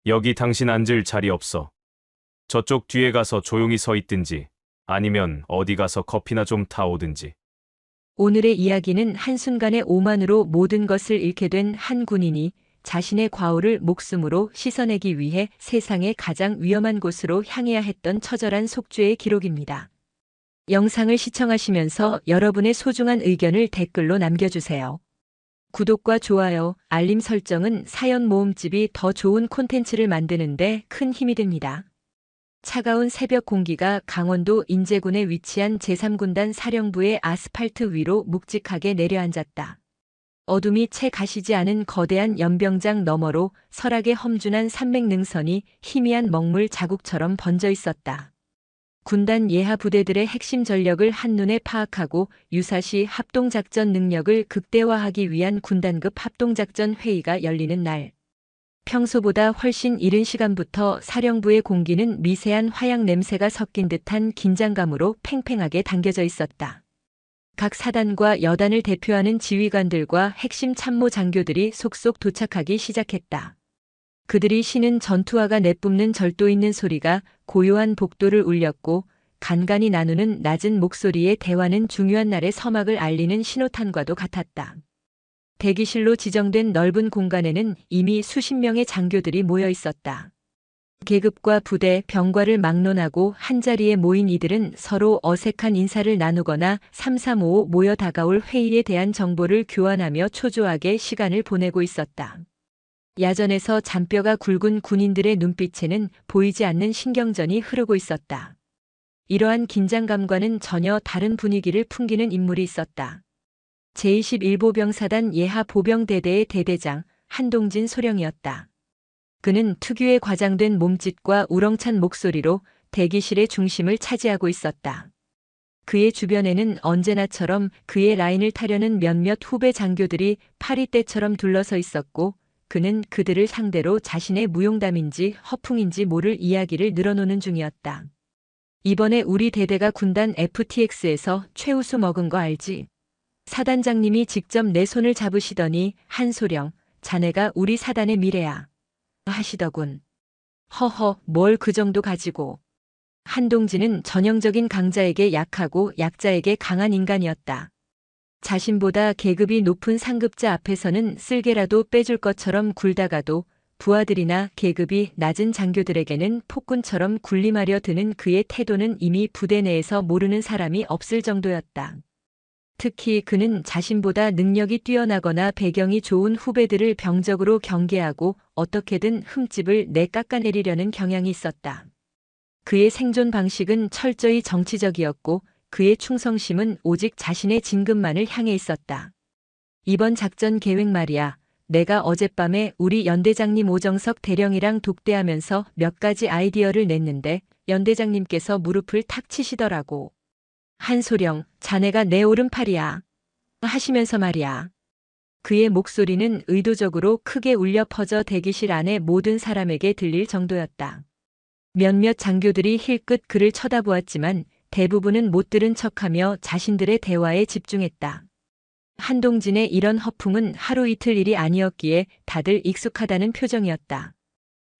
여기 당신 앉을 자리 없어. 저쪽 뒤에 가서 조용히 서 있든지 아니면 어디 가서 커피나 좀 타오든지. 오늘의 이야기는 한순간에 오만으로 모든 것을 잃게 된 한 군인이 자신의 과오를 목숨으로 씻어내기 위해 세상의 가장 위험한 곳으로 향해야 했던 처절한 속죄의 기록입니다. 영상을 시청하시면서 여러분의 소중한 의견을 댓글로 남겨주세요. 구독과 좋아요, 알림 설정은 사연 모음집이 더 좋은 콘텐츠를 만드는데 큰 힘이 됩니다. 차가운 새벽 공기가 강원도 인제군에 위치한 제3군단 사령부의 아스팔트 위로 묵직하게 내려앉았다. 어둠이 채 가시지 않은 거대한 연병장 너머로 설악의 험준한 산맥 능선이 희미한 먹물 자국처럼 번져 있었다. 군단 예하 부대들의 핵심 전력을 한눈에 파악하고 유사시 합동작전 능력을 극대화하기 위한 군단급 합동작전 회의가 열리는 날. 평소보다 훨씬 이른 시간부터 사령부의 공기는 미세한 화약 냄새가 섞인 듯한 긴장감으로 팽팽하게 당겨져 있었다. 각 사단과 여단을 대표하는 지휘관들과 핵심 참모 장교들이 속속 도착하기 시작했다. 그들이 신은 전투화가 내뿜는 절도 있는 소리가 고요한 복도를 울렸고 간간히 나누는 낮은 목소리의 대화는 중요한 날의 서막을 알리는 신호탄과도 같았다. 대기실로 지정된 넓은 공간에는 이미 수십 명의 장교들이 모여 있었다. 계급과 부대, 병과를 막론하고 한자리에 모인 이들은 서로 어색한 인사를 나누거나 3355 모여 다가올 회의에 대한 정보를 교환하며 초조하게 시간을 보내고 있었다. 야전에서 잔뼈가 굵은 군인들의 눈빛에는 보이지 않는 신경전이 흐르고 있었다. 이러한 긴장감과는 전혀 다른 분위기를 풍기는 인물이 있었다. 제21보병사단 예하 보병대대의 대대장 한동진 소령이었다. 그는 특유의 과장된 몸짓과 우렁찬 목소리로 대기실의 중심을 차지하고 있었다. 그의 주변에는 언제나처럼 그의 라인을 타려는 몇몇 후배 장교들이 파리떼처럼 둘러서 있었고 그는 그들을 상대로 자신의 무용담인지 허풍인지 모를 이야기를 늘어놓는 중이었다. 이번에 우리 대대가 군단 FTX에서 최우수 먹은 거 알지? 사단장님이 직접 내 손을 잡으시더니 한소령, 자네가 우리 사단의 미래야. 하시더군. 허허, 뭘 그 정도 가지고. 한동진은 전형적인 강자에게 약하고 약자에게 강한 인간이었다. 자신보다 계급이 높은 상급자 앞에서는 쓸개라도 빼줄 것처럼 굴다가도 부하들이나 계급이 낮은 장교들에게는 폭군처럼 군림하려 드는 그의 태도는 이미 부대 내에서 모르는 사람이 없을 정도였다. 특히 그는 자신보다 능력이 뛰어나거나 배경이 좋은 후배들을 병적으로 경계하고 어떻게든 흠집을 깎아내리려는 경향이 있었다. 그의 생존 방식은 철저히 정치적이었고 그의 충성심은 오직 자신의 진급만을 향해 있었다. 이번 작전 계획 말이야. 내가 어젯밤에 우리 연대장님 오정석 대령이랑 독대하면서 몇 가지 아이디어를 냈는데 연대장님께서 무릎을 탁 치시더라고. 한소령, 자네가 내 오른팔이야. 하시면서 말이야. 그의 목소리는 의도적으로 크게 울려 퍼져 대기실 안의 모든 사람에게 들릴 정도였다. 몇몇 장교들이 힐끗 그를 쳐다보았지만 대부분은 못 들은 척하며 자신들의 대화에 집중했다. 한동진의 이런 허풍은 하루 이틀 일이 아니었기에 다들 익숙하다는 표정이었다.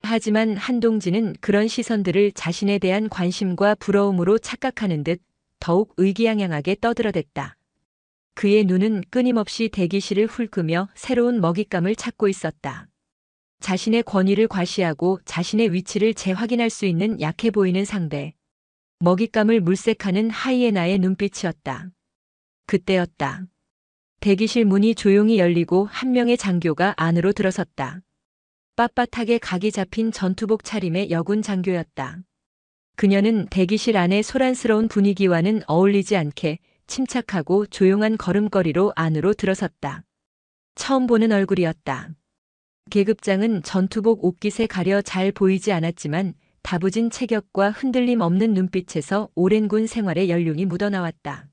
하지만 한동진은 그런 시선들을 자신에 대한 관심과 부러움으로 착각하는 듯 더욱 의기양양하게 떠들어댔다. 그의 눈은 끊임없이 대기실을 훑으며 새로운 먹잇감을 찾고 있었다. 자신의 권위를 과시하고 자신의 위치를 재확인할 수 있는 약해 보이는 상대. 먹잇감을 물색하는 하이에나의 눈빛이었다. 그때였다. 대기실 문이 조용히 열리고 한 명의 장교가 안으로 들어섰다. 빳빳하게 각이 잡힌 전투복 차림의 여군 장교였다. 그녀는 대기실 안의 소란스러운 분위기와는 어울리지 않게 침착하고 조용한 걸음걸이로 안으로 들어섰다. 처음 보는 얼굴이었다. 계급장은 전투복 옷깃에 가려 잘 보이지 않았지만 다부진 체격과 흔들림 없는 눈빛에서 오랜 군 생활의 연륜이 묻어나왔다.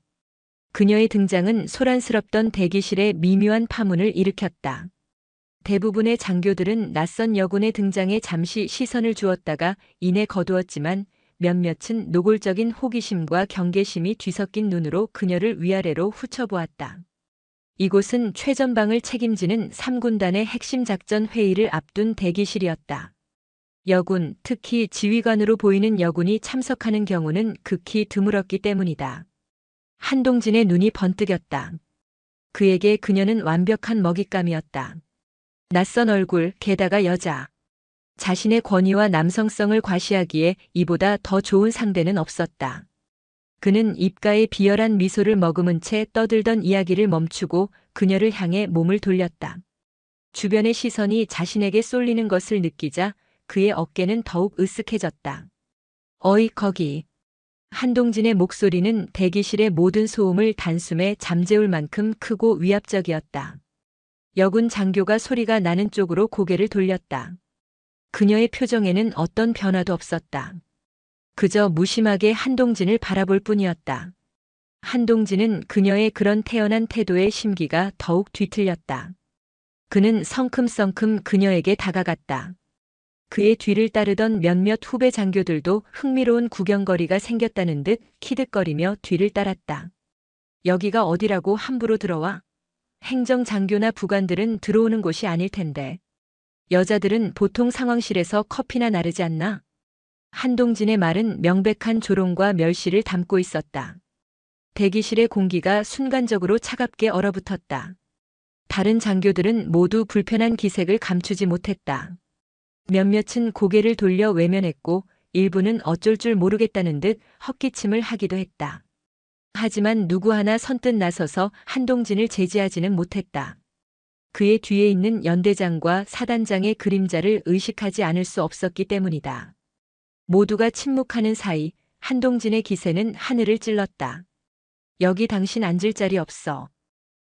그녀의 등장은 소란스럽던 대기실에 미묘한 파문을 일으켰다. 대부분의 장교들은 낯선 여군의 등장에 잠시 시선을 주었다가 이내 거두었지만 몇몇은 노골적인 호기심과 경계심이 뒤섞인 눈으로 그녀를 위아래로 훑어보았다. 이곳은 최전방을 책임지는 3군단의 핵심 작전 회의를 앞둔 대기실이었다. 여군, 특히 지휘관으로 보이는 여군이 참석하는 경우는 극히 드물었기 때문이다. 한동진의 눈이 번뜩였다. 그에게 그녀는 완벽한 먹잇감이었다. 낯선 얼굴, 게다가 여자. 자신의 권위와 남성성을 과시하기에 이보다 더 좋은 상대는 없었다. 그는 입가에 비열한 미소를 머금은 채 떠들던 이야기를 멈추고 그녀를 향해 몸을 돌렸다. 주변의 시선이 자신에게 쏠리는 것을 느끼자 그의 어깨는 더욱 으쓱해졌다. 어이 거기. 한동진의 목소리는 대기실의 모든 소음을 단숨에 잠재울 만큼 크고 위압적이었다. 여군 장교가 소리가 나는 쪽으로 고개를 돌렸다. 그녀의 표정에는 어떤 변화도 없었다. 그저 무심하게 한동진을 바라볼 뿐이었다. 한동진은 그녀의 그런 태연한 태도에 심기가 더욱 뒤틀렸다. 그는 성큼성큼 그녀에게 다가갔다. 그의 뒤를 따르던 몇몇 후배 장교들도 흥미로운 구경거리가 생겼다는 듯 키득거리며 뒤를 따랐다. 여기가 어디라고 함부로 들어와? 행정장교나 부관들은 들어오는 곳이 아닐 텐데. 여자들은 보통 상황실에서 커피나 나르지 않나? 한동진의 말은 명백한 조롱과 멸시를 담고 있었다. 대기실의 공기가 순간적으로 차갑게 얼어붙었다. 다른 장교들은 모두 불편한 기색을 감추지 못했다. 몇몇은 고개를 돌려 외면했고 일부는 어쩔 줄 모르겠다는 듯 헛기침을 하기도 했다. 하지만 누구 하나 선뜻 나서서 한동진을 제지하지는 못했다. 그의 뒤에 있는 연대장과 사단장의 그림자를 의식하지 않을 수 없었기 때문이다. 모두가 침묵하는 사이 한동진의 기세는 하늘을 찔렀다. 여기 당신 앉을 자리 없어.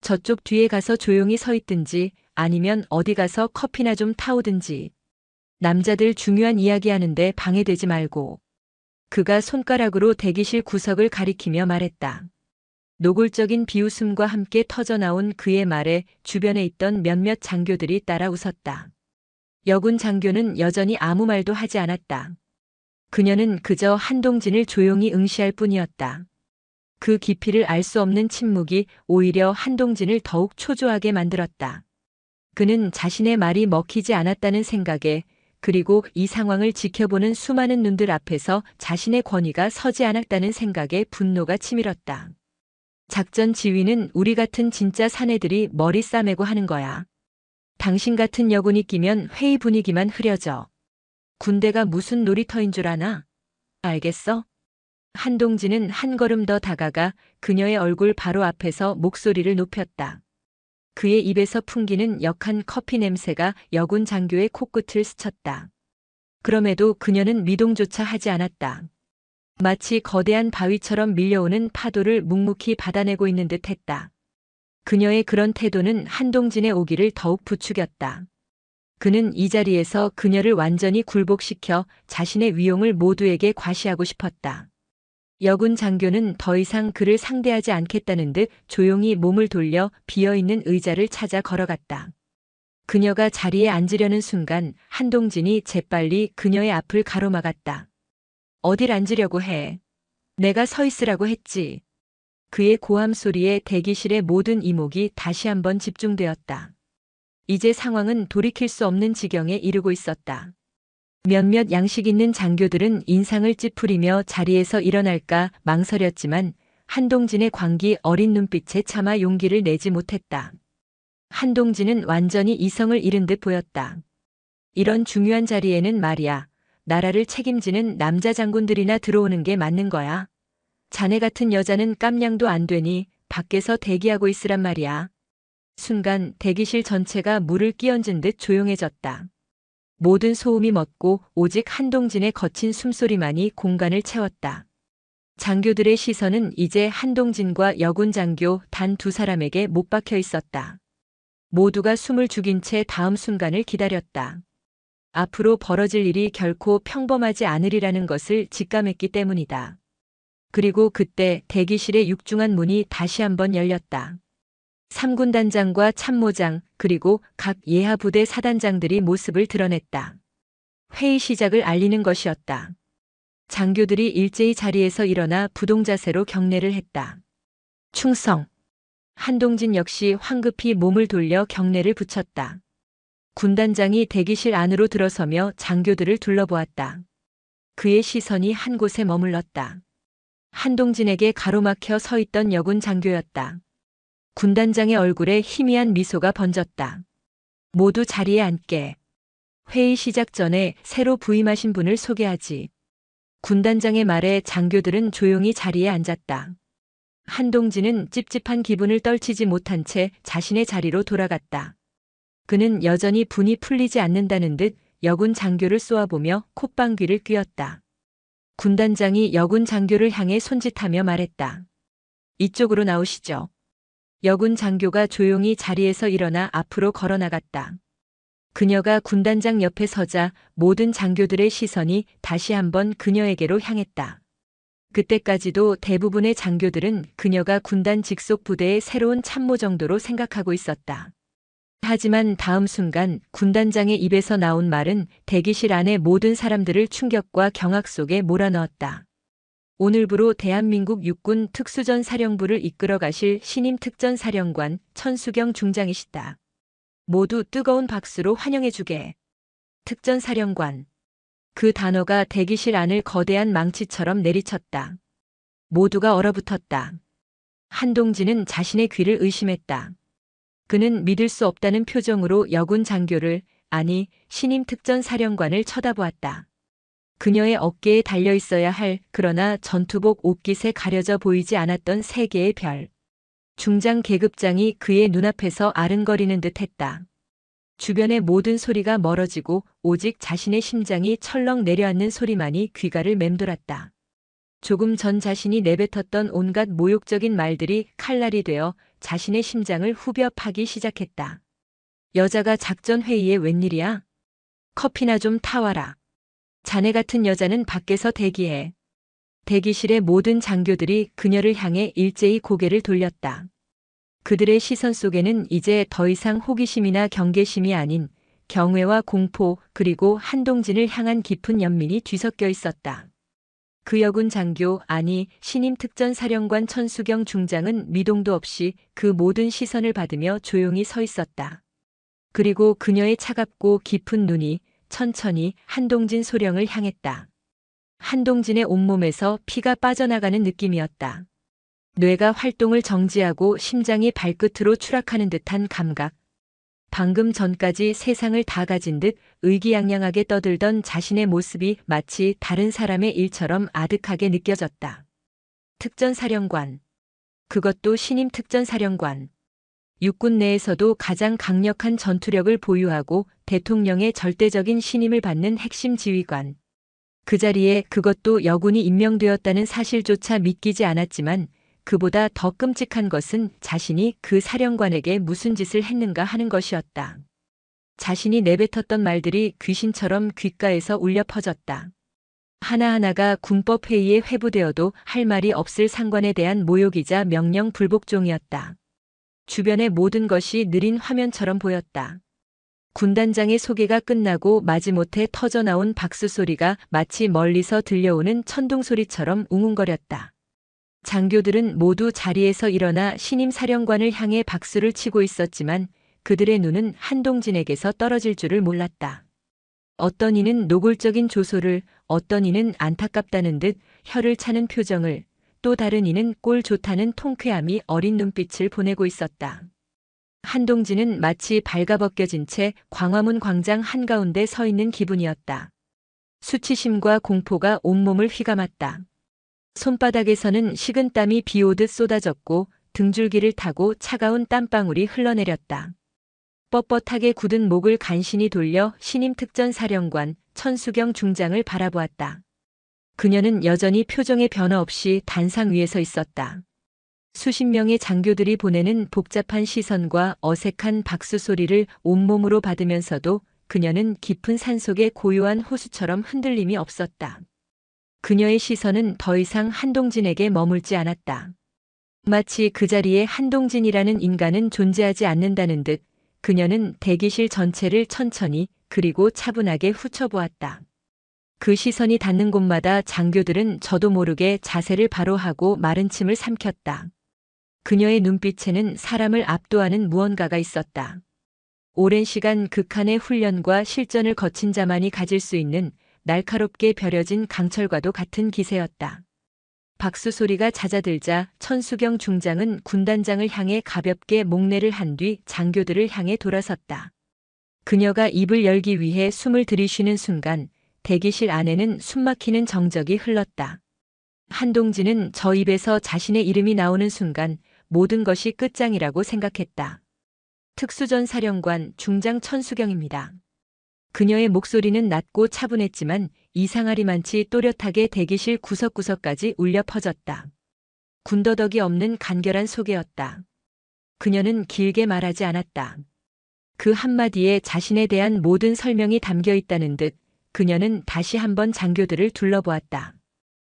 저쪽 뒤에 가서 조용히 서 있든지 아니면 어디 가서 커피나 좀 타오든지. 남자들 중요한 이야기하는데 방해되지 말고. 그가 손가락으로 대기실 구석을 가리키며 말했다. 노골적인 비웃음과 함께 터져나온 그의 말에 주변에 있던 몇몇 장교들이 따라 웃었다. 여군 장교는 여전히 아무 말도 하지 않았다. 그녀는 그저 한동진을 조용히 응시할 뿐이었다. 그 깊이를 알 수 없는 침묵이 오히려 한동진을 더욱 초조하게 만들었다. 그는 자신의 말이 먹히지 않았다는 생각에 그리고 이 상황을 지켜보는 수많은 눈들 앞에서 자신의 권위가 서지 않았다는 생각에 분노가 치밀었다. 작전 지휘는 우리 같은 진짜 사내들이 머리 싸매고 하는 거야. 당신 같은 여군이 끼면 회의 분위기만 흐려져. 군대가 무슨 놀이터인 줄 아나? 알겠어? 한동진은 한 걸음 더 다가가 그녀의 얼굴 바로 앞에서 목소리를 높였다. 그의 입에서 풍기는 역한 커피 냄새가 여군 장교의 코끝을 스쳤다. 그럼에도 그녀는 미동조차 하지 않았다. 마치 거대한 바위처럼 밀려오는 파도를 묵묵히 받아내고 있는 듯 했다. 그녀의 그런 태도는 한동진의 오기를 더욱 부추겼다. 그는 이 자리에서 그녀를 완전히 굴복시켜 자신의 위용을 모두에게 과시하고 싶었다. 여군 장교는 더 이상 그를 상대하지 않겠다는 듯 조용히 몸을 돌려 비어있는 의자를 찾아 걸어갔다. 그녀가 자리에 앉으려는 순간 한동진이 재빨리 그녀의 앞을 가로막았다. 어딜 앉으려고 해? 내가 서 있으라고 했지. 그의 고함 소리에 대기실의 모든 이목이 다시 한번 집중되었다. 이제 상황은 돌이킬 수 없는 지경에 이르고 있었다. 몇몇 양식 있는 장교들은 인상을 찌푸리며 자리에서 일어날까 망설였지만 한동진의 광기 어린 눈빛에 차마 용기를 내지 못했다. 한동진은 완전히 이성을 잃은 듯 보였다. 이런 중요한 자리에는 말이야, 나라를 책임지는 남자 장군들이나 들어오는 게 맞는 거야. 자네 같은 여자는 깜냥도 안 되니 밖에서 대기하고 있으란 말이야. 순간 대기실 전체가 물을 끼얹은 듯 조용해졌다. 모든 소음이 멎고 오직 한동진의 거친 숨소리만이 공간을 채웠다. 장교들의 시선은 이제 한동진과 여군 장교 단 두 사람에게 못 박혀 있었다. 모두가 숨을 죽인 채 다음 순간을 기다렸다. 앞으로 벌어질 일이 결코 평범하지 않으리라는 것을 직감했기 때문이다. 그리고 그때 대기실의 육중한 문이 다시 한번 열렸다. 3군 단장과 참모장 그리고 각 예하 부대 사단장들이 모습을 드러냈다. 회의 시작을 알리는 것이었다. 장교들이 일제히 자리에서 일어나 부동자세로 경례를 했다. 충성. 한동진 역시 황급히 몸을 돌려 경례를 붙였다. 군단장이 대기실 안으로 들어서며 장교들을 둘러보았다. 그의 시선이 한 곳에 머물렀다. 한동진에게 가로막혀 서 있던 여군 장교였다. 군단장의 얼굴에 희미한 미소가 번졌다. 모두 자리에 앉게. 회의 시작 전에 새로 부임하신 분을 소개하지. 군단장의 말에 장교들은 조용히 자리에 앉았다. 한동진은 찝찝한 기분을 떨치지 못한 채 자신의 자리로 돌아갔다. 그는 여전히 분이 풀리지 않는다는 듯 여군 장교를 쏘아보며 콧방귀를 뀌었다. 군단장이 여군 장교를 향해 손짓하며 말했다. 이쪽으로 나오시죠. 여군 장교가 조용히 자리에서 일어나 앞으로 걸어나갔다. 그녀가 군단장 옆에 서자 모든 장교들의 시선이 다시 한번 그녀에게로 향했다. 그때까지도 대부분의 장교들은 그녀가 군단 직속 부대의 새로운 참모 정도로 생각하고 있었다. 하지만 다음 순간 군단장의 입에서 나온 말은 대기실 안의 모든 사람들을 충격과 경악 속에 몰아넣었다. 오늘부로 대한민국 육군 특수전사령부를 이끌어 가실 신임 특전사령관 천수경 중장이시다. 모두 뜨거운 박수로 환영해주게. 특전사령관. 그 단어가 대기실 안을 거대한 망치처럼 내리쳤다. 모두가 얼어붙었다. 한동진은 자신의 귀를 의심했다. 그는 믿을 수 없다는 표정으로 여군 장교를, 아니 신임 특전사령관을 쳐다보았다. 그녀의 어깨에 달려 있어야 할 그러나 전투복 옷깃에 가려져 보이지 않았던 세 개의 별. 중장 계급장이 그의 눈앞에서 아른거리는 듯 했다. 주변의 모든 소리가 멀어지고 오직 자신의 심장이 철렁 내려앉는 소리만이 귀가를 맴돌았다. 조금 전 자신이 내뱉었던 온갖 모욕적인 말들이 칼날이 되어 자신의 심장을 후벼 파기 시작했다. 여자가 작전 회의에 웬일이야? 커피나 좀 타와라. 자네 같은 여자는 밖에서 대기해. 대기실의 모든 장교들이 그녀를 향해 일제히 고개를 돌렸다. 그들의 시선 속에는 이제 더 이상 호기심이나 경계심이 아닌 경외와 공포 그리고 한동진을 향한 깊은 연민이 뒤섞여 있었다. 그 여군 장교, 아니 신임 특전사령관 천수경 중장은 미동도 없이 그 모든 시선을 받으며 조용히 서 있었다. 그리고 그녀의 차갑고 깊은 눈이 천천히 한동진 소령을 향했다. 한동진의 온몸에서 피가 빠져나가는 느낌이었다. 뇌가 활동을 정지하고 심장이 발끝으로 추락하는 듯한 감각. 방금 전까지 세상을 다 가진 듯 의기양양하게 떠들던 자신의 모습이 마치 다른 사람의 일처럼 아득하게 느껴졌다. 특전사령관. 그것도 신임 특전사령관. 육군 내에서도 가장 강력한 전투력을 보유하고 대통령의 절대적인 신임을 받는 핵심 지휘관. 그 자리에 그것도 여군이 임명되었다는 사실조차 믿기지 않았지만 그보다 더 끔찍한 것은 자신이 그 사령관에게 무슨 짓을 했는가 하는 것이었다. 자신이 내뱉었던 말들이 귀신처럼 귓가에서 울려 퍼졌다. 하나하나가 군법회의에 회부되어도 할 말이 없을 상관에 대한 모욕이자 명령 불복종이었다. 주변의 모든 것이 느린 화면처럼 보였다. 군단장의 소개가 끝나고 마지못해 터져나온 박수 소리가 마치 멀리서 들려오는 천둥 소리처럼 웅웅거렸다. 장교들은 모두 자리에서 일어나 신임 사령관을 향해 박수를 치고 있었지만 그들의 눈은 한동진에게서 떨어질 줄을 몰랐다. 어떤 이는 노골적인 조소를, 어떤 이는 안타깝다는 듯 혀를 차는 표정을, 또 다른 이는 꼴 좋다는 통쾌함이 어린 눈빛을 보내고 있었다. 한동진은 마치 발가벗겨진 채 광화문 광장 한가운데 서 있는 기분이었다. 수치심과 공포가 온몸을 휘감았다. 손바닥에서는 식은땀이 비오듯 쏟아졌고 등줄기를 타고 차가운 땀방울이 흘러내렸다. 뻣뻣하게 굳은 목을 간신히 돌려 신임 특전사령관 천수경 중장을 바라보았다. 그녀는 여전히 표정의 변화 없이 단상 위에 서 있었다. 수십 명의 장교들이 보내는 복잡한 시선과 어색한 박수 소리를 온몸으로 받으면서도 그녀는 깊은 산속의 고요한 호수처럼 흔들림이 없었다. 그녀의 시선은 더 이상 한동진에게 머물지 않았다. 마치 그 자리에 한동진이라는 인간은 존재하지 않는다는 듯 그녀는 대기실 전체를 천천히 그리고 차분하게 훑어보았다. 그 시선이 닿는 곳마다 장교들은 저도 모르게 자세를 바로 하고 마른 침을 삼켰다. 그녀의 눈빛에는 사람을 압도하는 무언가가 있었다. 오랜 시간 극한의 훈련과 실전을 거친 자만이 가질 수 있는 날카롭게 벼려진 강철과도 같은 기세였다. 박수 소리가 잦아들자 천수경 중장은 군단장을 향해 가볍게 목례를 한 뒤 장교들을 향해 돌아섰다. 그녀가 입을 열기 위해 숨을 들이쉬는 순간 대기실 안에는 숨막히는 정적이 흘렀다. 한동진은 저 입에서 자신의 이름이 나오는 순간 모든 것이 끝장이라고 생각했다. 특수전사령관 중장 천수경입니다. 그녀의 목소리는 낮고 차분했지만 이상하리만치 또렷하게 대기실 구석구석까지 울려 퍼졌다. 군더더기 없는 간결한 소개였다. 그녀는 길게 말하지 않았다. 그 한마디에 자신에 대한 모든 설명이 담겨 있다는 듯 그녀는 다시 한번 장교들을 둘러보았다.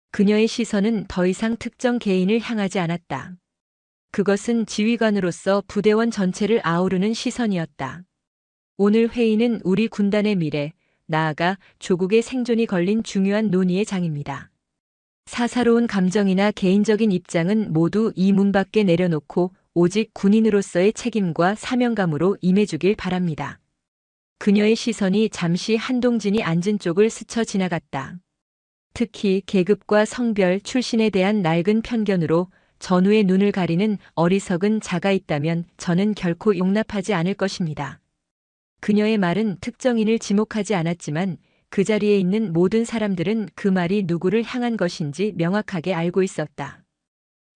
그녀의 시선은 더 이상 특정 개인을 향하지 않았다. 그것은 지휘관으로서 부대원 전체를 아우르는 시선이었다. 오늘 회의는 우리 군단의 미래, 나아가 조국의 생존이 걸린 중요한 논의의 장입니다. 사사로운 감정이나 개인적인 입장은 모두 이 문 밖에 내려놓고 오직 군인으로서의 책임과 사명감으로 임해주길 바랍니다. 그녀의 시선이 잠시 한동진이 앉은 쪽을 스쳐 지나갔다. 특히 계급과 성별, 출신에 대한 낡은 편견으로 전우의 눈을 가리는 어리석은 자가 있다면 저는 결코 용납하지 않을 것입니다. 그녀의 말은 특정인을 지목하지 않았지만 그 자리에 있는 모든 사람들은 그 말이 누구를 향한 것인지 명확하게 알고 있었다.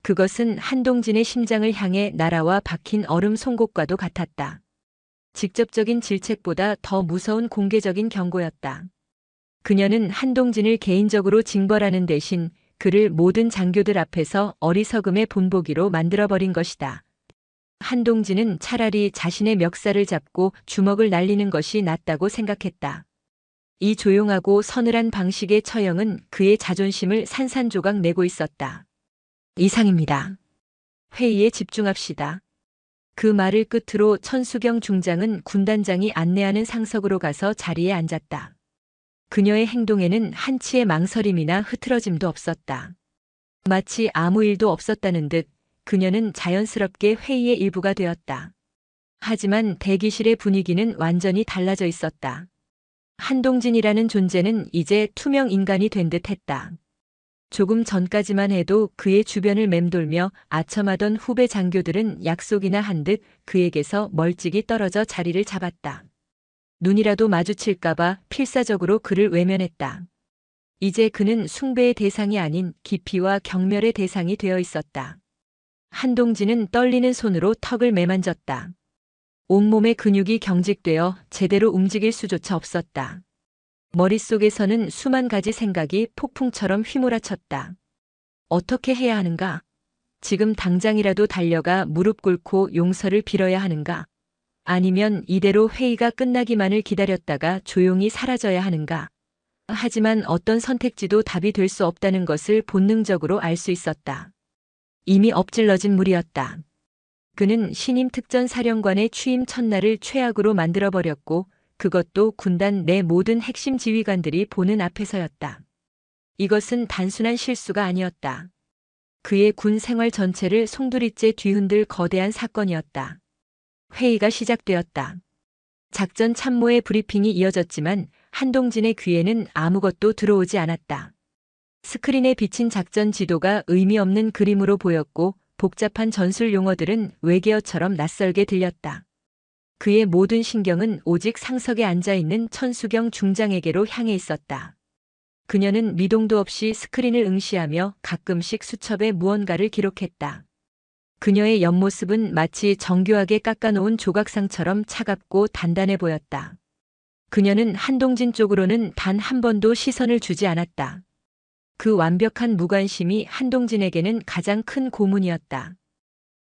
그것은 한동진의 심장을 향해 날아와 박힌 얼음 송곳과도 같았다. 직접적인 질책보다 더 무서운 공개적인 경고였다. 그녀는 한동진을 개인적으로 징벌하는 대신 그를 모든 장교들 앞에서 어리석음의 본보기로 만들어버린 것이다. 한동진은 차라리 자신의 멱살을 잡고 주먹을 날리는 것이 낫다고 생각했다. 이 조용하고 서늘한 방식의 처형은 그의 자존심을 산산조각 내고 있었다. 이상입니다. 회의에 집중합시다. 그 말을 끝으로 천수경 중장은 군단장이 안내하는 상석으로 가서 자리에 앉았다. 그녀의 행동에는 한치의 망설임이나 흐트러짐도 없었다. 마치 아무 일도 없었다는 듯 그녀는 자연스럽게 회의의 일부가 되었다. 하지만 대기실의 분위기는 완전히 달라져 있었다. 한동진이라는 존재는 이제 투명 인간이 된 듯 했다. 조금 전까지만 해도 그의 주변을 맴돌며 아첨하던 후배 장교들은 약속이나 한 듯 그에게서 멀찍이 떨어져 자리를 잡았다. 눈이라도 마주칠까봐 필사적으로 그를 외면했다. 이제 그는 숭배의 대상이 아닌 기피와 경멸의 대상이 되어 있었다. 한동진은 떨리는 손으로 턱을 매만졌다. 온몸의 근육이 경직되어 제대로 움직일 수조차 없었다. 머릿속에서는 수만 가지 생각이 폭풍처럼 휘몰아쳤다. 어떻게 해야 하는가? 지금 당장이라도 달려가 무릎 꿇고 용서를 빌어야 하는가? 아니면 이대로 회의가 끝나기만을 기다렸다가 조용히 사라져야 하는가? 하지만 어떤 선택지도 답이 될 수 없다는 것을 본능적으로 알 수 있었다. 이미 엎질러진 물이었다. 그는 신임 특전사령관의 취임 첫날을 최악으로 만들어버렸고 그것도 군단 내 모든 핵심 지휘관들이 보는 앞에서였다. 이것은 단순한 실수가 아니었다. 그의 군 생활 전체를 송두리째 뒤흔들 거대한 사건이었다. 회의가 시작되었다. 작전 참모의 브리핑이 이어졌지만 한동진의 귀에는 아무것도 들어오지 않았다. 스크린에 비친 작전 지도가 의미 없는 그림으로 보였고 복잡한 전술 용어들은 외계어처럼 낯설게 들렸다. 그의 모든 신경은 오직 상석에 앉아있는 천수경 중장에게로 향해 있었다. 그녀는 미동도 없이 스크린을 응시하며 가끔씩 수첩에 무언가를 기록했다. 그녀의 옆모습은 마치 정교하게 깎아놓은 조각상처럼 차갑고 단단해 보였다. 그녀는 한동진 쪽으로는 단 한 번도 시선을 주지 않았다. 그 완벽한 무관심이 한동진에게는 가장 큰 고문이었다.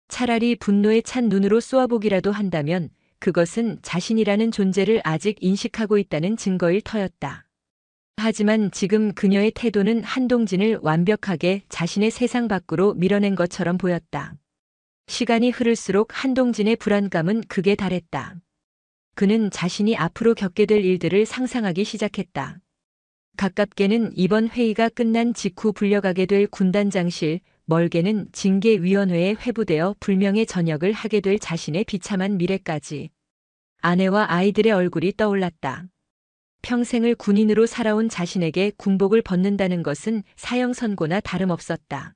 차라리 분노에 찬 눈으로 쏘아보기라도 한다면 그것은 자신이라는 존재를 아직 인식하고 있다는 증거일 터였다. 하지만 지금 그녀의 태도는 한동진을 완벽하게 자신의 세상 밖으로 밀어낸 것처럼 보였다. 시간이 흐를수록 한동진의 불안감은 극에 달했다. 그는 자신이 앞으로 겪게 될 일들을 상상하기 시작했다. 가깝게는 이번 회의가 끝난 직후 불려가게 될 군단장실, 멀게는 징계위원회에 회부되어 불명예 전역을 하게 될 자신의 비참한 미래까지. 아내와 아이들의 얼굴이 떠올랐다. 평생을 군인으로 살아온 자신에게 군복을 벗는다는 것은 사형 선고나 다름없었다.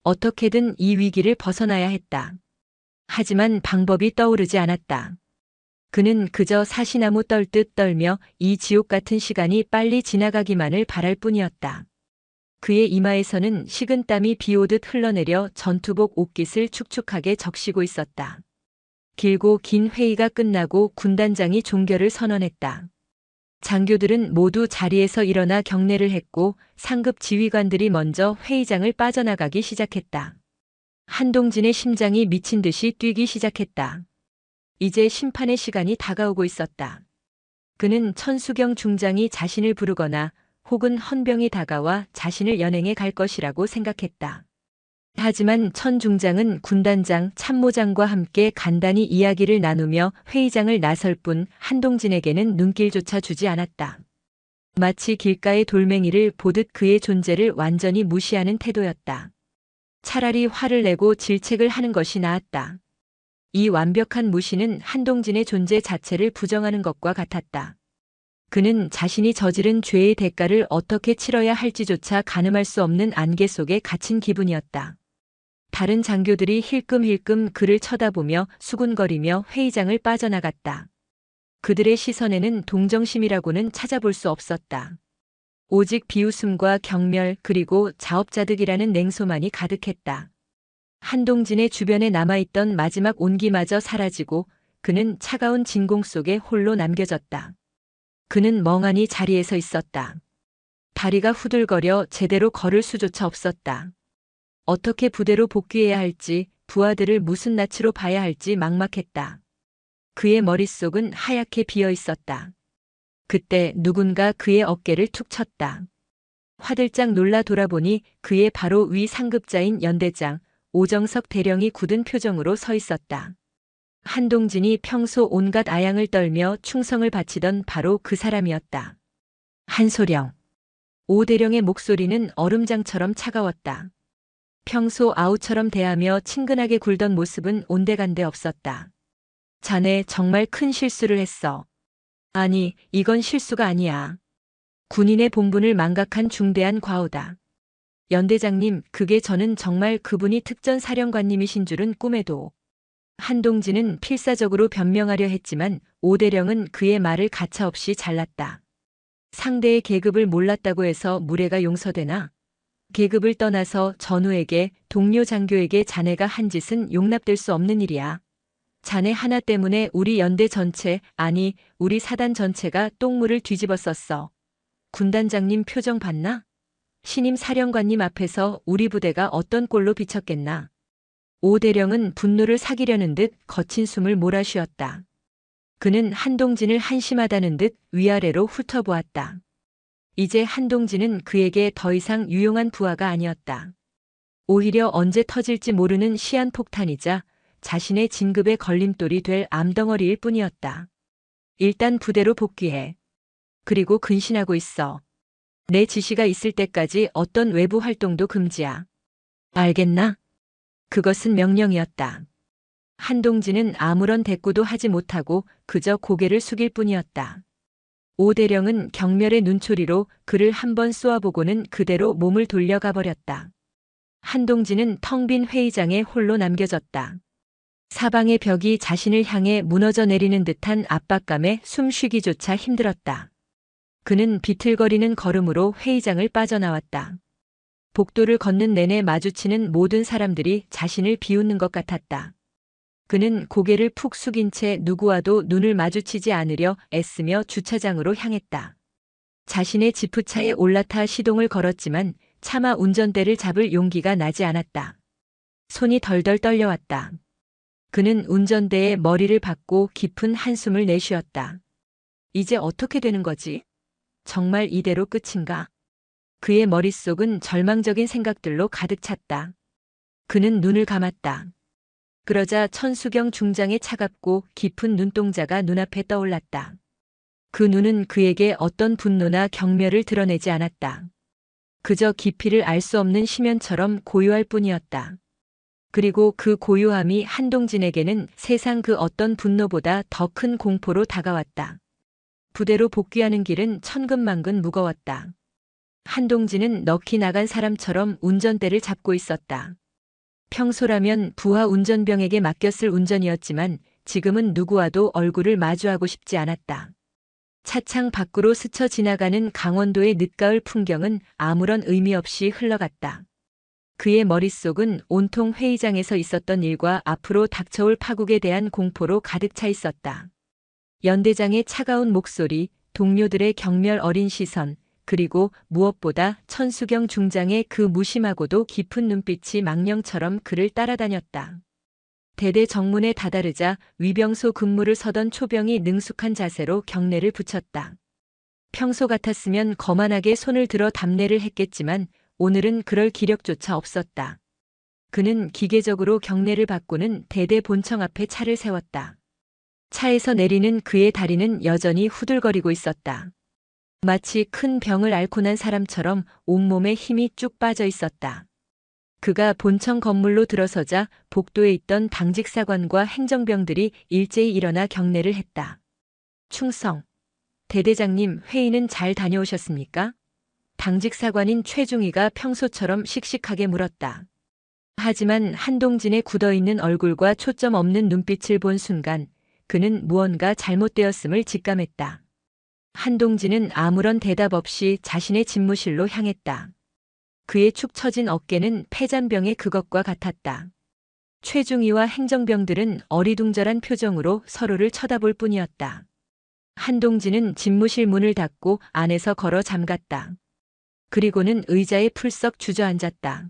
어떻게든 이 위기를 벗어나야 했다. 하지만 방법이 떠오르지 않았다. 그는 그저 사시나무 떨듯 떨며 이 지옥 같은 시간이 빨리 지나가기만을 바랄 뿐이었다. 그의 이마에서는 식은땀이 비오듯 흘러내려 전투복 옷깃을 축축하게 적시고 있었다. 길고 긴 회의가 끝나고 군단장이 종결을 선언했다. 장교들은 모두 자리에서 일어나 경례를 했고 상급 지휘관들이 먼저 회의장을 빠져나가기 시작했다. 한동진의 심장이 미친 듯이 뛰기 시작했다. 이제 심판의 시간이 다가오고 있었다. 그는 천수경 중장이 자신을 부르거나 혹은 헌병이 다가와 자신을 연행해 갈 것이라고 생각했다. 하지만 천 중장은 군단장, 참모장과 함께 간단히 이야기를 나누며 회의장을 나설 뿐 한동진에게는 눈길조차 주지 않았다. 마치 길가의 돌멩이를 보듯 그의 존재를 완전히 무시하는 태도였다. 차라리 화를 내고 질책을 하는 것이 나았다. 이 완벽한 무시는 한동진의 존재 자체를 부정하는 것과 같았다. 그는 자신이 저지른 죄의 대가를 어떻게 치러야 할지조차 가늠할 수 없는 안개 속에 갇힌 기분이었다. 다른 장교들이 힐끔힐끔 그를 쳐다보며 수군거리며 회의장을 빠져나갔다. 그들의 시선에는 동정심이라고는 찾아볼 수 없었다. 오직 비웃음과 경멸 그리고 자업자득이라는 냉소만이 가득했다. 한동진의 주변에 남아있던 마지막 온기마저 사라지고 그는 차가운 진공 속에 홀로 남겨졌다. 그는 멍하니 자리에서 있었다. 다리가 후들거려 제대로 걸을 수조차 없었다. 어떻게 부대로 복귀해야 할지, 부하들을 무슨 낯으로 봐야 할지 막막했다. 그의 머릿속은 하얗게 비어 있었다. 그때 누군가 그의 어깨를 툭 쳤다. 화들짝 놀라 돌아보니 그의 바로 위 상급자인 연대장 오정석 대령이 굳은 표정으로 서 있었다. 한동진이 평소 온갖 아양을 떨며 충성을 바치던 바로 그 사람이었다. 한소령. 오 대령의 목소리는 얼음장처럼 차가웠다. 평소 아우처럼 대하며 친근하게 굴던 모습은 온데간데 없었다. 자네 정말 큰 실수를 했어. 아니, 이건 실수가 아니야. 군인의 본분을 망각한 중대한 과오다. 연대장님, 그게 저는 정말 그분이 특전사령관님이신 줄은 꿈에도. 한동진은 필사적으로 변명하려 했지만 오대령은 그의 말을 가차없이 잘랐다. 상대의 계급을 몰랐다고 해서 무례가 용서되나? 계급을 떠나서 전우에게, 동료 장교에게 자네가 한 짓은 용납될 수 없는 일이야. 자네 하나 때문에 우리 연대 전체, 아니 우리 사단 전체가 똥물을 뒤집었었어. 군단장님 표정 봤나? 신임 사령관님 앞에서 우리 부대가 어떤 꼴로 비쳤겠나? 오 대령은 분노를 사기려는 듯 거친 숨을 몰아쉬었다. 그는 한동진을 한심하다는 듯 위아래로 훑어보았다. 이제 한동진은 그에게 더 이상 유용한 부하가 아니었다. 오히려 언제 터질지 모르는 시한폭탄이자 자신의 진급의 걸림돌이 될 암덩어리일 뿐이었다. 일단 부대로 복귀해. 그리고 근신하고 있어. 내 지시가 있을 때까지 어떤 외부 활동도 금지야. 알겠나? 그것은 명령이었다. 한동진은 아무런 대꾸도 하지 못하고 그저 고개를 숙일 뿐이었다. 오 대령은 경멸의 눈초리로 그를 한번 쏘아보고는 그대로 몸을 돌려가 버렸다. 한동진은 텅 빈 회의장에 홀로 남겨졌다. 사방의 벽이 자신을 향해 무너져 내리는 듯한 압박감에 숨쉬기조차 힘들었다. 그는 비틀거리는 걸음으로 회의장을 빠져나왔다. 복도를 걷는 내내 마주치는 모든 사람들이 자신을 비웃는 것 같았다. 그는 고개를 푹 숙인 채 누구와도 눈을 마주치지 않으려 애쓰며 주차장으로 향했다. 자신의 지프차에 올라타 시동을 걸었지만 차마 운전대를 잡을 용기가 나지 않았다. 손이 덜덜 떨려왔다. 그는 운전대에 머리를 박고 깊은 한숨을 내쉬었다. 이제 어떻게 되는 거지? 정말 이대로 끝인가? 그의 머릿속은 절망적인 생각들로 가득 찼다. 그는 눈을 감았다. 그러자 천수경 중장의 차갑고 깊은 눈동자가 눈앞에 떠올랐다. 그 눈은 그에게 어떤 분노나 경멸을 드러내지 않았다. 그저 깊이를 알 수 없는 심연처럼 고요할 뿐이었다. 그리고 그 고요함이 한동진에게는 세상 그 어떤 분노보다 더 큰 공포로 다가왔다. 부대로 복귀하는 길은 천근만근 무거웠다. 한동진은 넋이 나간 사람처럼 운전대를 잡고 있었다. 평소라면 부하 운전병에게 맡겼을 운전이었지만 지금은 누구와도 얼굴을 마주하고 싶지 않았다. 차창 밖으로 스쳐 지나가는 강원도의 늦가을 풍경은 아무런 의미 없이 흘러갔다. 그의 머릿속은 온통 회의장에서 있었던 일과 앞으로 닥쳐올 파국에 대한 공포로 가득 차 있었다. 연대장의 차가운 목소리, 동료들의 경멸 어린 시선, 그리고 무엇보다 천수경 중장의 그 무심하고도 깊은 눈빛이 망령처럼 그를 따라다녔다. 대대 정문에 다다르자 위병소 근무를 서던 초병이 능숙한 자세로 경례를 붙였다. 평소 같았으면 거만하게 손을 들어 답례를 했겠지만 오늘은 그럴 기력조차 없었다. 그는 기계적으로 경례를 받고는 대대 본청 앞에 차를 세웠다. 차에서 내리는 그의 다리는 여전히 후들거리고 있었다. 마치 큰 병을 앓고 난 사람처럼 온몸에 힘이 쭉 빠져 있었다. 그가 본청 건물로 들어서자 복도에 있던 당직사관과 행정병들이 일제히 일어나 경례를 했다. 충성. 대대장님, 회의는 잘 다녀오셨습니까? 당직사관인 최중희가 평소처럼 씩씩하게 물었다. 하지만 한동진의 굳어있는 얼굴과 초점 없는 눈빛을 본 순간 그는 무언가 잘못되었음을 직감했다. 한동진은 아무런 대답 없이 자신의 집무실로 향했다. 그의 축 처진 어깨는 폐잔병의 그것과 같았다. 최중희와 행정병들은 어리둥절한 표정으로 서로를 쳐다볼 뿐이었다. 한동진은 집무실 문을 닫고 안에서 걸어 잠갔다. 그리고는 의자에 풀썩 주저앉았다.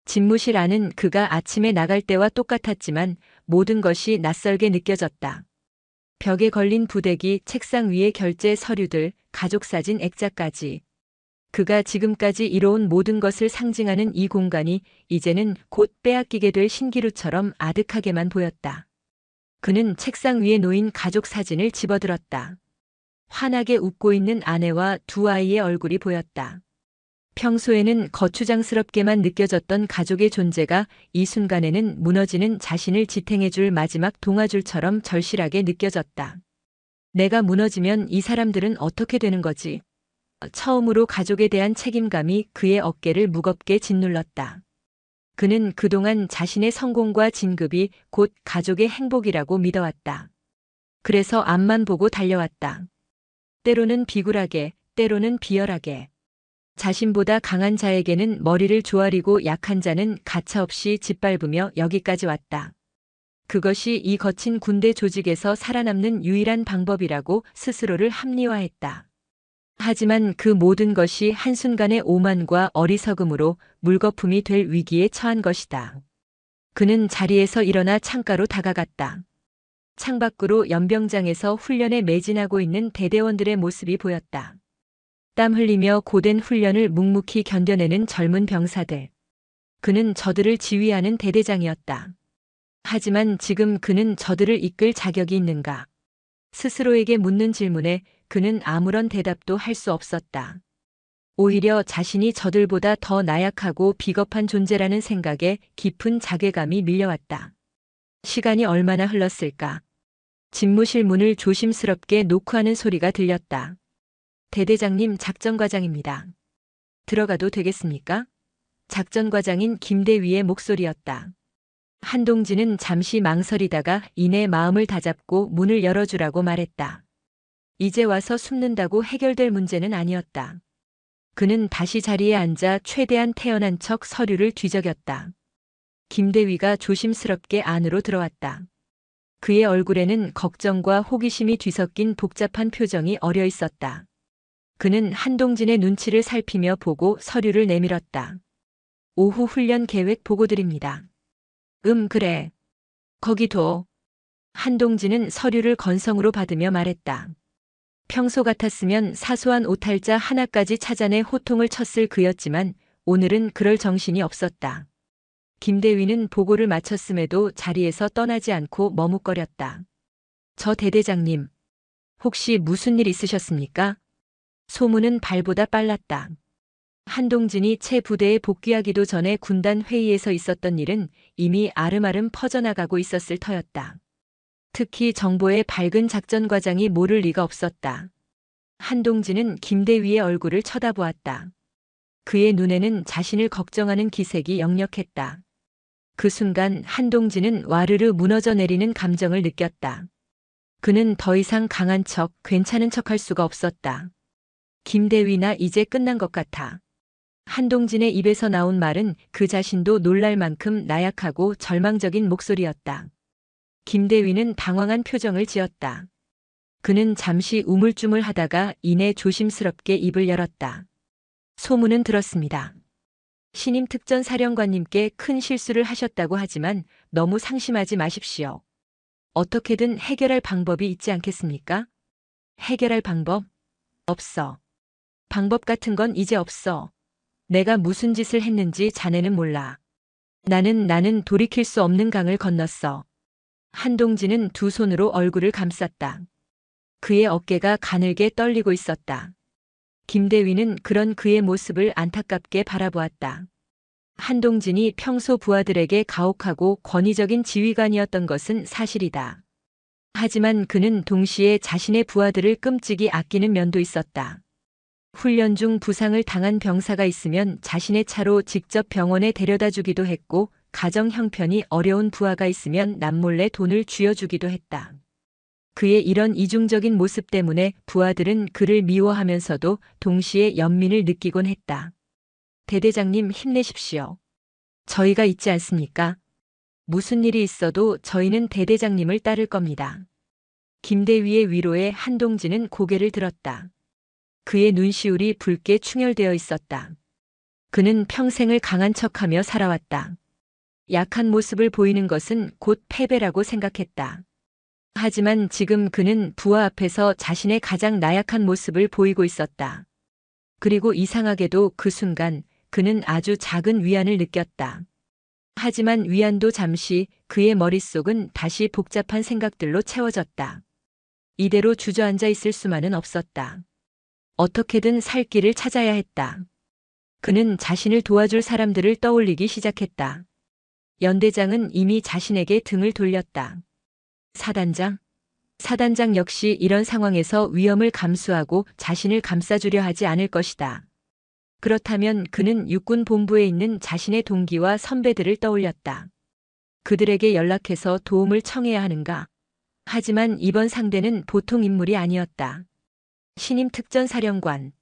집무실 안은 그가 아침에 나갈 때와 똑같았지만 모든 것이 낯설게 느껴졌다. 벽에 걸린 부대기, 책상 위의 결제 서류들, 가족사진 액자까지. 그가 지금까지 이뤄온 모든 것을 상징하는 이 공간이 이제는 곧 빼앗기게 될 신기루처럼 아득하게만 보였다. 그는 책상 위에 놓인 가족 사진을 집어들었다. 환하게 웃고 있는 아내와 두 아이의 얼굴이 보였다. 평소에는 거추장스럽게만 느껴졌던 가족의 존재가 이 순간에는 무너지는 자신을 지탱해줄 마지막 동아줄처럼 절실하게 느껴졌다. 내가 무너지면 이 사람들은 어떻게 되는 거지? 처음으로 가족에 대한 책임감이 그의 어깨를 무겁게 짓눌렀다. 그는 그동안 자신의 성공과 진급이 곧 가족의 행복이라고 믿어왔다. 그래서 앞만 보고 달려왔다. 때로는 비굴하게, 때로는 비열하게. 자신보다 강한 자에게는 머리를 조아리고 약한 자는 가차없이 짓밟으며 여기까지 왔다. 그것이 이 거친 군대 조직에서 살아남는 유일한 방법이라고 스스로를 합리화했다. 하지만 그 모든 것이 한순간의 오만과 어리석음으로 물거품이 될 위기에 처한 것이다. 그는 자리에서 일어나 창가로 다가갔다. 창밖으로 연병장에서 훈련에 매진하고 있는 대대원들의 모습이 보였다. 땀 흘리며 고된 훈련을 묵묵히 견뎌내는 젊은 병사들. 그는 저들을 지휘하는 대대장이었다. 하지만 지금 그는 저들을 이끌 자격이 있는가? 스스로에게 묻는 질문에 그는 아무런 대답도 할 수 없었다. 오히려 자신이 저들보다 더 나약하고 비겁한 존재라는 생각에 깊은 자괴감이 밀려왔다. 시간이 얼마나 흘렀을까? 집무실 문을 조심스럽게 노크하는 소리가 들렸다. 대대장님, 작전과장입니다. 들어가도 되겠습니까? 작전과장인 김대위의 목소리였다. 한동진은 잠시 망설이다가 이내 마음을 다잡고 문을 열어주라고 말했다. 이제 와서 숨는다고 해결될 문제는 아니었다. 그는 다시 자리에 앉아 최대한 태연한 척 서류를 뒤적였다. 김대위가 조심스럽게 안으로 들어왔다. 그의 얼굴에는 걱정과 호기심이 뒤섞인 복잡한 표정이 어려 있었다. 그는 한동진의 눈치를 살피며 보고 서류를 내밀었다. 오후 훈련 계획 보고드립니다. 그래. 거기 둬. 한동진은 서류를 건성으로 받으며 말했다. 평소 같았으면 사소한 오탈자 하나까지 찾아내 호통을 쳤을 그였지만 오늘은 그럴 정신이 없었다. 김대위는 보고를 마쳤음에도 자리에서 떠나지 않고 머뭇거렸다. 저 대대장님, 혹시 무슨 일 있으셨습니까? 소문은 발보다 빨랐다. 한동진이 채 부대에 복귀하기도 전에 군단 회의에서 있었던 일은 이미 아름아름 퍼져나가고 있었을 터였다. 특히 정보의 밝은 작전 과장이 모를 리가 없었다. 한동진은 김대위의 얼굴을 쳐다보았다. 그의 눈에는 자신을 걱정하는 기색이 역력했다. 그 순간 한동진은 와르르 무너져 내리는 감정을 느꼈다. 그는 더 이상 강한 척, 괜찮은 척 할 수가 없었다. 김대위나 이제 끝난 것 같아. 한동진의 입에서 나온 말은 그 자신도 놀랄 만큼 나약하고 절망적인 목소리였다. 김대위는 당황한 표정을 지었다. 그는 잠시 우물쭈물하다가 이내 조심스럽게 입을 열었다. 소문은 들었습니다. 신임 특전사령관님께 큰 실수를 하셨다고 하지만 너무 상심하지 마십시오. 어떻게든 해결할 방법이 있지 않겠습니까? 해결할 방법? 없어. 방법 같은 건 이제 없어. 내가 무슨 짓을 했는지 자네는 몰라. 나는 돌이킬 수 없는 강을 건넜어. 한동진은 두 손으로 얼굴을 감쌌다. 그의 어깨가 가늘게 떨리고 있었다. 김대위는 그런 그의 모습을 안타깝게 바라보았다. 한동진이 평소 부하들에게 가혹하고 권위적인 지휘관이었던 것은 사실이다. 하지만 그는 동시에 자신의 부하들을 끔찍이 아끼는 면도 있었다. 훈련 중 부상을 당한 병사가 있으면 자신의 차로 직접 병원에 데려다 주기도 했고, 가정 형편이 어려운 부하가 있으면 남몰래 돈을 쥐어주기도 했다. 그의 이런 이중적인 모습 때문에 부하들은 그를 미워하면서도 동시에 연민을 느끼곤 했다. 대대장님 힘내십시오. 저희가 있지 않습니까? 무슨 일이 있어도 저희는 대대장님을 따를 겁니다. 김대위의 위로에 한동진은 고개를 들었다. 그의 눈시울이 붉게 충혈되어 있었다. 그는 평생을 강한 척하며 살아왔다. 약한 모습을 보이는 것은 곧 패배라고 생각했다. 하지만 지금 그는 부하 앞에서 자신의 가장 나약한 모습을 보이고 있었다. 그리고 이상하게도 그 순간 그는 아주 작은 위안을 느꼈다. 하지만 위안도 잠시, 그의 머릿속은 다시 복잡한 생각들로 채워졌다. 이대로 주저앉아 있을 수만은 없었다. 어떻게든 살 길을 찾아야 했다. 그는 자신을 도와줄 사람들을 떠올리기 시작했다. 연대장은 이미 자신에게 등을 돌렸다. 사단장? 사단장 역시 이런 상황에서 위험을 감수하고 자신을 감싸주려 하지 않을 것이다. 그렇다면 그는 육군 본부에 있는 자신의 동기와 선배들을 떠올렸다. 그들에게 연락해서 도움을 청해야 하는가? 하지만 이번 상대는 보통 인물이 아니었다. 신임 특전사령관.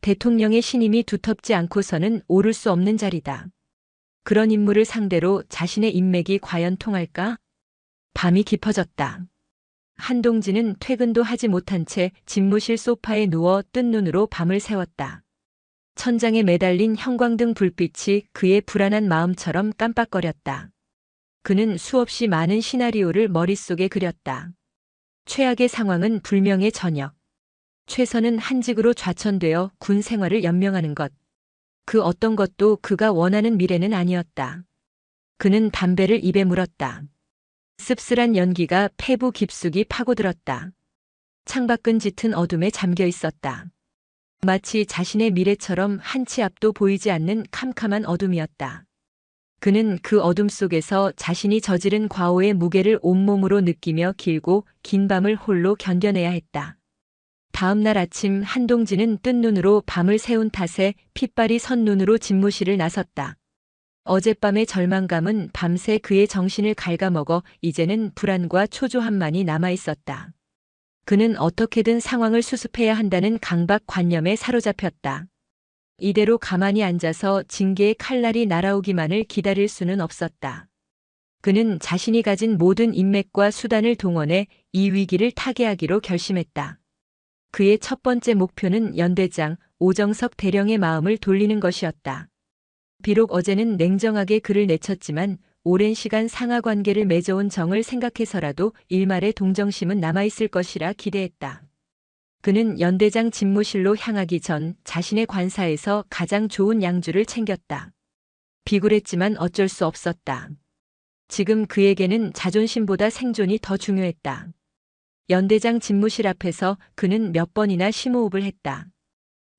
대통령의 신임이 두텁지 않고서는 오를 수 없는 자리다. 그런 인물을 상대로 자신의 인맥이 과연 통할까? 밤이 깊어졌다. 한동진은 퇴근도 하지 못한 채 집무실 소파에 누워 뜬 눈으로 밤을 새웠다. 천장에 매달린 형광등 불빛이 그의 불안한 마음처럼 깜빡거렸다. 그는 수없이 많은 시나리오를 머릿속에 그렸다. 최악의 상황은 불명예 전역. 최선은 한직으로 좌천되어 군 생활을 연명하는 것. 그 어떤 것도 그가 원하는 미래는 아니었다. 그는 담배를 입에 물었다. 씁쓸한 연기가 폐부 깊숙이 파고들었다. 창밖은 짙은 어둠에 잠겨 있었다. 마치 자신의 미래처럼 한치 앞도 보이지 않는 캄캄한 어둠이었다. 그는 그 어둠 속에서 자신이 저지른 과오의 무게를 온몸으로 느끼며 길고 긴 밤을 홀로 견뎌내야 했다. 다음 날 아침 한동진은 뜬 눈으로 밤을 새운 탓에 핏발이 선 눈으로 집무실을 나섰다. 어젯밤의 절망감은 밤새 그의 정신을 갉아먹어 이제는 불안과 초조함만이 남아있었다. 그는 어떻게든 상황을 수습해야 한다는 강박관념에 사로잡혔다. 이대로 가만히 앉아서 징계의 칼날이 날아오기만을 기다릴 수는 없었다. 그는 자신이 가진 모든 인맥과 수단을 동원해 이 위기를 타개하기로 결심했다. 그의 첫 번째 목표는 연대장 오정석 대령의 마음을 돌리는 것이었다. 비록 어제는 냉정하게 그를 내쳤지만 오랜 시간 상하 관계를 맺어온 정을 생각해서라도 일말의 동정심은 남아있을 것이라 기대했다. 그는 연대장 집무실로 향하기 전 자신의 관사에서 가장 좋은 양주를 챙겼다. 비굴했지만 어쩔 수 없었다. 지금 그에게는 자존심보다 생존이 더 중요했다. 연대장 집무실 앞에서 그는 몇 번이나 심호흡을 했다.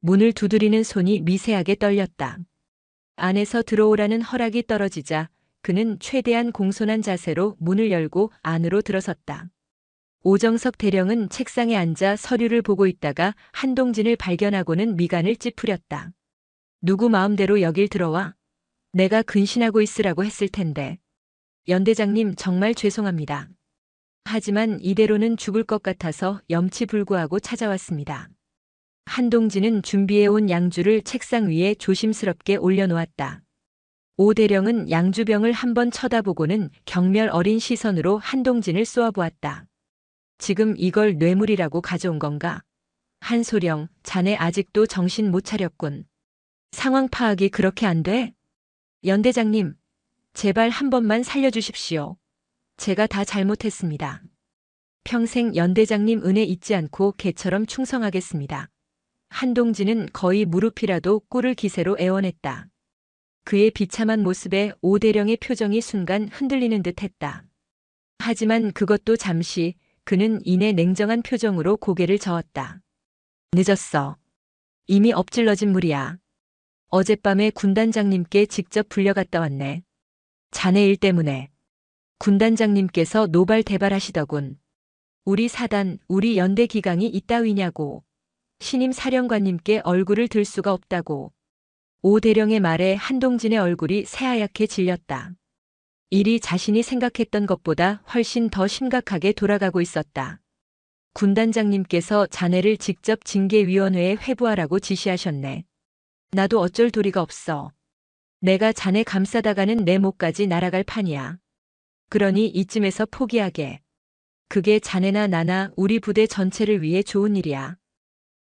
문을 두드리는 손이 미세하게 떨렸다. 안에서 들어오라는 허락이 떨어지자 그는 최대한 공손한 자세로 문을 열고 안으로 들어섰다. 오정석 대령은 책상에 앉아 서류를 보고 있다가 한동진을 발견하고는 미간을 찌푸렸다. 누구 마음대로 여길 들어와? 내가 근신하고 있으라고 했을 텐데. 연대장님 정말 죄송합니다. 하지만 이대로는 죽을 것 같아서 염치불구하고 찾아왔습니다. 한동진은 준비해온 양주를 책상 위에 조심스럽게 올려놓았다. 오 대령은 양주병을 한번 쳐다보고는 경멸 어린 시선으로 한동진을 쏘아보았다. 지금 이걸 뇌물이라고 가져온 건가? 한소령, 자네 아직도 정신 못 차렸군. 상황 파악이 그렇게 안 돼? 연대장님, 제발 한 번만 살려주십시오. 제가 다 잘못했습니다. 평생 연대장님 은혜 잊지 않고 개처럼 충성하겠습니다. 한동진은 거의 무릎이라도 꿇을 기세로 애원했다. 그의 비참한 모습에 오 대령의 표정이 순간 흔들리는 듯 했다. 하지만 그것도 잠시, 그는 이내 냉정한 표정으로 고개를 저었다. 늦었어. 이미 엎질러진 물이야. 어젯밤에 군단장님께 직접 불려갔다 왔네. 자네 일 때문에. 군단장님께서 노발대발하시더군. 우리 사단, 우리 연대 기강이 이따위냐고. 신임 사령관님께 얼굴을 들 수가 없다고. 오 대령의 말에 한동진의 얼굴이 새하얗게 질렸다. 일이 자신이 생각했던 것보다 훨씬 더 심각하게 돌아가고 있었다. 군단장님께서 자네를 직접 징계위원회에 회부하라고 지시하셨네. 나도 어쩔 도리가 없어. 내가 자네 감싸다가는 내 목까지 날아갈 판이야. 그러니 이쯤에서 포기하게. 그게 자네나 나나 우리 부대 전체를 위해 좋은 일이야.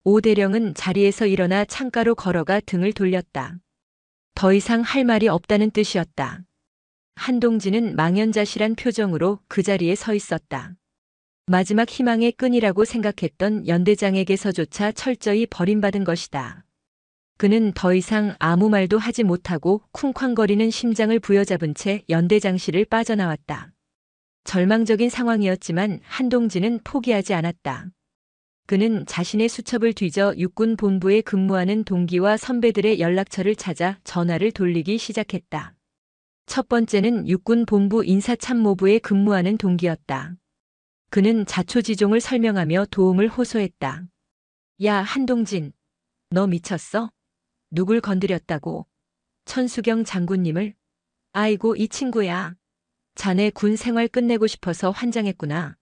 오 대령은 자리에서 일어나 창가로 걸어가 등을 돌렸다. 더 이상 할 말이 없다는 뜻이었다. 한동진은 망연자실한 표정으로 그 자리에 서 있었다. 마지막 희망의 끈이라고 생각했던 연대장에게서조차 철저히 버림받은 것이다. 그는 더 이상 아무 말도 하지 못하고 쿵쾅거리는 심장을 부여잡은 채 연대장실을 빠져나왔다. 절망적인 상황이었지만 한동진은 포기하지 않았다. 그는 자신의 수첩을 뒤져 육군 본부에 근무하는 동기와 선배들의 연락처를 찾아 전화를 돌리기 시작했다. 첫 번째는 육군 본부 인사참모부에 근무하는 동기였다. 그는 자초지종을 설명하며 도움을 호소했다. 야, 한동진. 너 미쳤어? 누굴 건드렸다고? 천수경 장군님을? 아이고, 이 친구야. 자네 군 생활 끝내고 싶어서 환장했구나.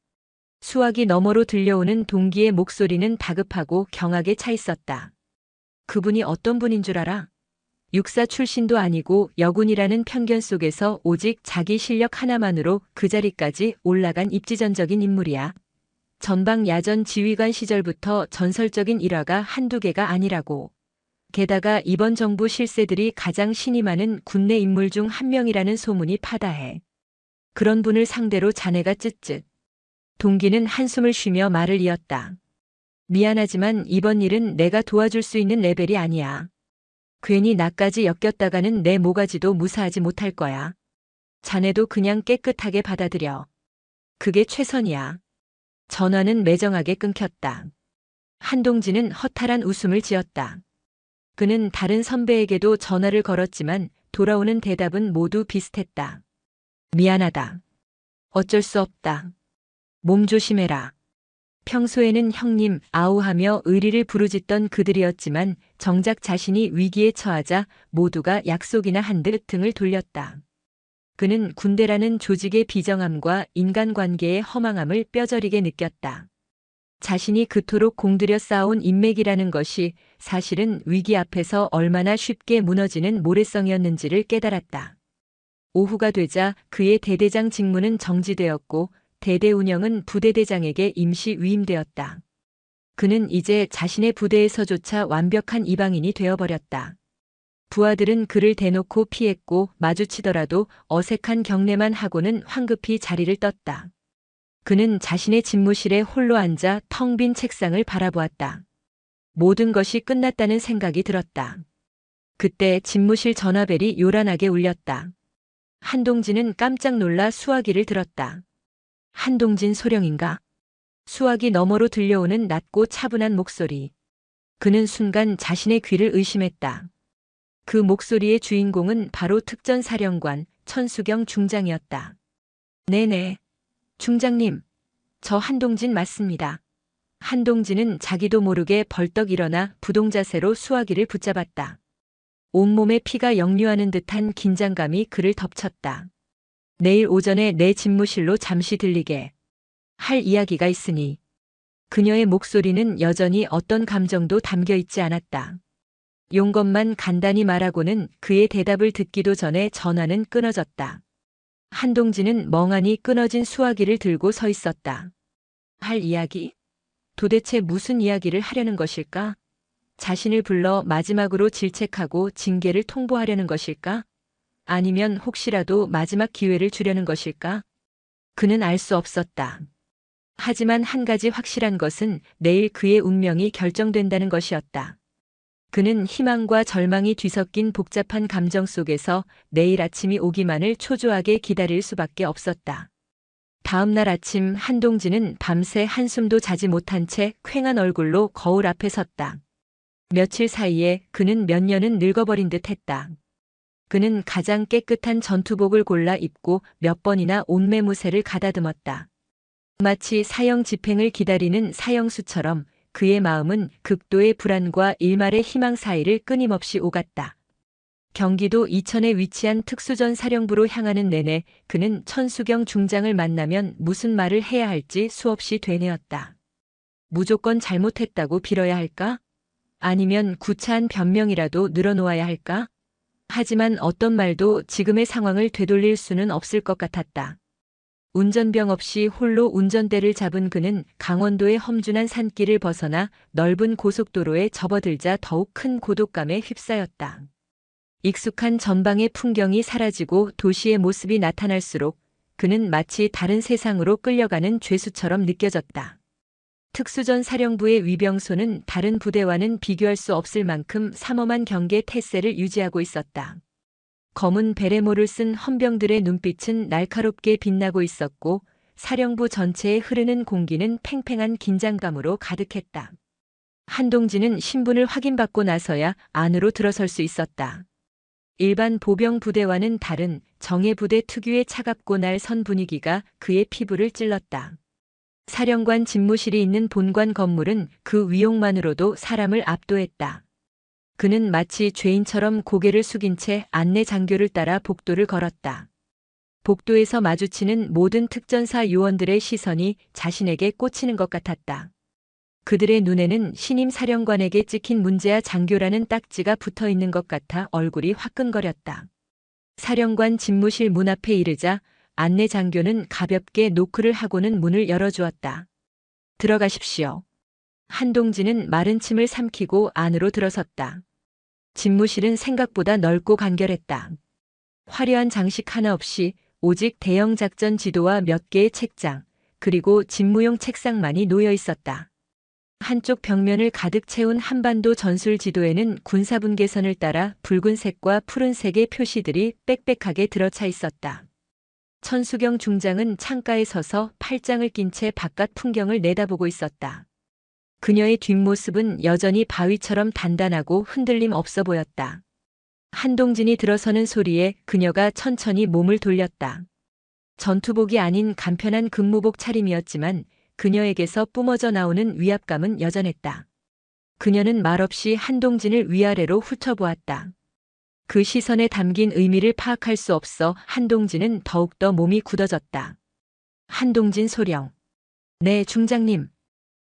수화기 너머로 들려오는 동기의 목소리는 다급하고 경악에 차 있었다. 그분이 어떤 분인 줄 알아? 육사 출신도 아니고 여군이라는 편견 속에서 오직 자기 실력 하나만으로 그 자리까지 올라간 입지전적인 인물이야. 전방 야전 지휘관 시절부터 전설적인 일화가 한두 개가 아니라고. 게다가 이번 정부 실세들이 가장 신이 많은 군내 인물 중 한 명이라는 소문이 파다해. 그런 분을 상대로 자네가 쯧쯧. 동기는 한숨을 쉬며 말을 이었다. 미안하지만 이번 일은 내가 도와줄 수 있는 레벨이 아니야. 괜히 나까지 엮였다가는 내 모가지도 무사하지 못할 거야. 자네도 그냥 깨끗하게 받아들여. 그게 최선이야. 전화는 매정하게 끊겼다. 한동진은 허탈한 웃음을 지었다. 그는 다른 선배에게도 전화를 걸었지만 돌아오는 대답은 모두 비슷했다. 미안하다. 어쩔 수 없다. 몸 조심해라. 평소에는 형님, 아우하며 의리를 부르짖던 그들이었지만 정작 자신이 위기에 처하자 모두가 약속이나 한 듯 등을 돌렸다. 그는 군대라는 조직의 비정함과 인간관계의 허망함을 뼈저리게 느꼈다. 자신이 그토록 공들여 쌓아온 인맥이라는 것이 사실은 위기 앞에서 얼마나 쉽게 무너지는 모래성이었는지를 깨달았다. 오후가 되자 그의 대대장 직무는 정지되었고 대대 운영은 부대대장에게 임시 위임되었다. 그는 이제 자신의 부대에서조차 완벽한 이방인이 되어버렸다. 부하들은 그를 대놓고 피했고 마주치더라도 어색한 경례만 하고는 황급히 자리를 떴다. 그는 자신의 집무실에 홀로 앉아 텅 빈 책상을 바라보았다. 모든 것이 끝났다는 생각이 들었다. 그때 집무실 전화벨이 요란하게 울렸다. 한동진은 깜짝 놀라 수화기를 들었다. 한동진 소령인가? 수화기 너머로 들려오는 낮고 차분한 목소리. 그는 순간 자신의 귀를 의심했다. 그 목소리의 주인공은 바로 특전사령관 천수경 중장이었다. 네네. 중장님, 저 한동진 맞습니다. 한동진은 자기도 모르게 벌떡 일어나 부동자세로 수화기를 붙잡았다. 온몸에 피가 역류하는 듯한 긴장감이 그를 덮쳤다. 내일 오전에 내 집무실로 잠시 들리게 할 이야기가 있으니. 그녀의 목소리는 여전히 어떤 감정도 담겨 있지 않았다. 용건만 간단히 말하고는 그의 대답을 듣기도 전에 전화는 끊어졌다. 한동진은 멍하니 끊어진 수화기를 들고 서 있었다. 할 이야기? 도대체 무슨 이야기를 하려는 것일까? 자신을 불러 마지막으로 질책하고 징계를 통보하려는 것일까? 아니면 혹시라도 마지막 기회를 주려는 것일까? 그는 알 수 없었다. 하지만 한 가지 확실한 것은 내일 그의 운명이 결정된다는 것이었다. 그는 희망과 절망이 뒤섞인 복잡한 감정 속에서 내일 아침이 오기만을 초조하게 기다릴 수밖에 없었다. 다음 날 아침 한동진은 밤새 한숨도 자지 못한 채 퀭한 얼굴로 거울 앞에 섰다. 며칠 사이에 그는 몇 년은 늙어버린 듯 했다. 그는 가장 깨끗한 전투복을 골라 입고 몇 번이나 옷매무새를 가다듬었다. 마치 사형 집행을 기다리는 사형수처럼 그의 마음은 극도의 불안과 일말의 희망 사이를 끊임없이 오갔다. 경기도 이천에 위치한 특수전 사령부로 향하는 내내 그는 천수경 중장을 만나면 무슨 말을 해야 할지 수없이 되뇌었다. 무조건 잘못했다고 빌어야 할까? 아니면 구차한 변명이라도 늘어놓아야 할까? 하지만 어떤 말도 지금의 상황을 되돌릴 수는 없을 것 같았다. 운전병 없이 홀로 운전대를 잡은 그는 강원도의 험준한 산길을 벗어나 넓은 고속도로에 접어들자 더욱 큰 고독감에 휩싸였다. 익숙한 전방의 풍경이 사라지고 도시의 모습이 나타날수록 그는 마치 다른 세상으로 끌려가는 죄수처럼 느껴졌다. 특수전 사령부의 위병소는 다른 부대와는 비교할 수 없을 만큼 삼엄한 경계 태세를 유지하고 있었다. 검은 베레모를 쓴 헌병들의 눈빛은 날카롭게 빛나고 있었고 사령부 전체에 흐르는 공기는 팽팽한 긴장감으로 가득했다. 한동진은 신분을 확인받고 나서야 안으로 들어설 수 있었다. 일반 보병 부대와는 다른 정예부대 특유의 차갑고 날선 분위기가 그의 피부를 찔렀다. 사령관 집무실이 있는 본관 건물은 그 위용만으로도 사람을 압도했다. 그는 마치 죄인처럼 고개를 숙인 채 안내 장교를 따라 복도를 걸었다. 복도에서 마주치는 모든 특전사 요원들의 시선이 자신에게 꽂히는 것 같았다. 그들의 눈에는 신임 사령관에게 찍힌 문제아 장교라는 딱지가 붙어 있는 것 같아 얼굴이 화끈거렸다. 사령관 집무실 문 앞에 이르자 안내 장교는 가볍게 노크를 하고는 문을 열어주었다. 들어가십시오. 한동진은 마른 침을 삼키고 안으로 들어섰다. 집무실은 생각보다 넓고 간결했다. 화려한 장식 하나 없이 오직 대형 작전 지도와 몇 개의 책장, 그리고 집무용 책상만이 놓여 있었다. 한쪽 벽면을 가득 채운 한반도 전술 지도에는 군사분계선을 따라 붉은색과 푸른색의 표시들이 빽빽하게 들어차 있었다. 천수경 중장은 창가에 서서 팔짱을 낀 채 바깥 풍경을 내다보고 있었다. 그녀의 뒷모습은 여전히 바위처럼 단단하고 흔들림 없어 보였다. 한동진이 들어서는 소리에 그녀가 천천히 몸을 돌렸다. 전투복이 아닌 간편한 근무복 차림이었지만 그녀에게서 뿜어져 나오는 위압감은 여전했다. 그녀는 말없이 한동진을 위아래로 훑어보았다. 그 시선에 담긴 의미를 파악할 수 없어 한동진은 더욱더 몸이 굳어졌다. 한동진 소령. 네, 중장님.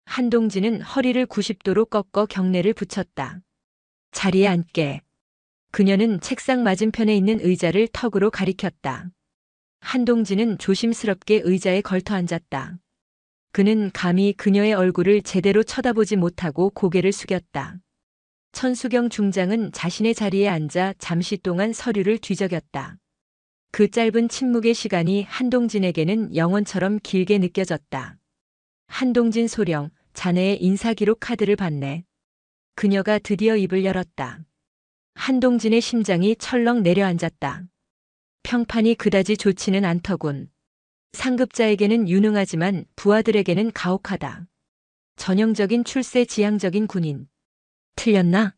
한동진은 허리를 90도로 꺾어 경례를 붙였다. 자리에 앉게. 그녀는 책상 맞은편에 있는 의자를 턱으로 가리켰다. 한동진은 조심스럽게 의자에 걸터 앉았다. 그는 감히 그녀의 얼굴을 제대로 쳐다보지 못하고 고개를 숙였다. 천수경 중장은 자신의 자리에 앉아 잠시 동안 서류를 뒤적였다. 그 짧은 침묵의 시간이 한동진에게는 영원처럼 길게 느껴졌다. 한동진 소령, 자네의 인사기록 카드를 받네. 그녀가 드디어 입을 열었다. 한동진의 심장이 철렁 내려앉았다. 평판이 그다지 좋지는 않더군. 상급자에게는 유능하지만 부하들에게는 가혹하다. 전형적인 출세지향적인 군인. 틀렸나?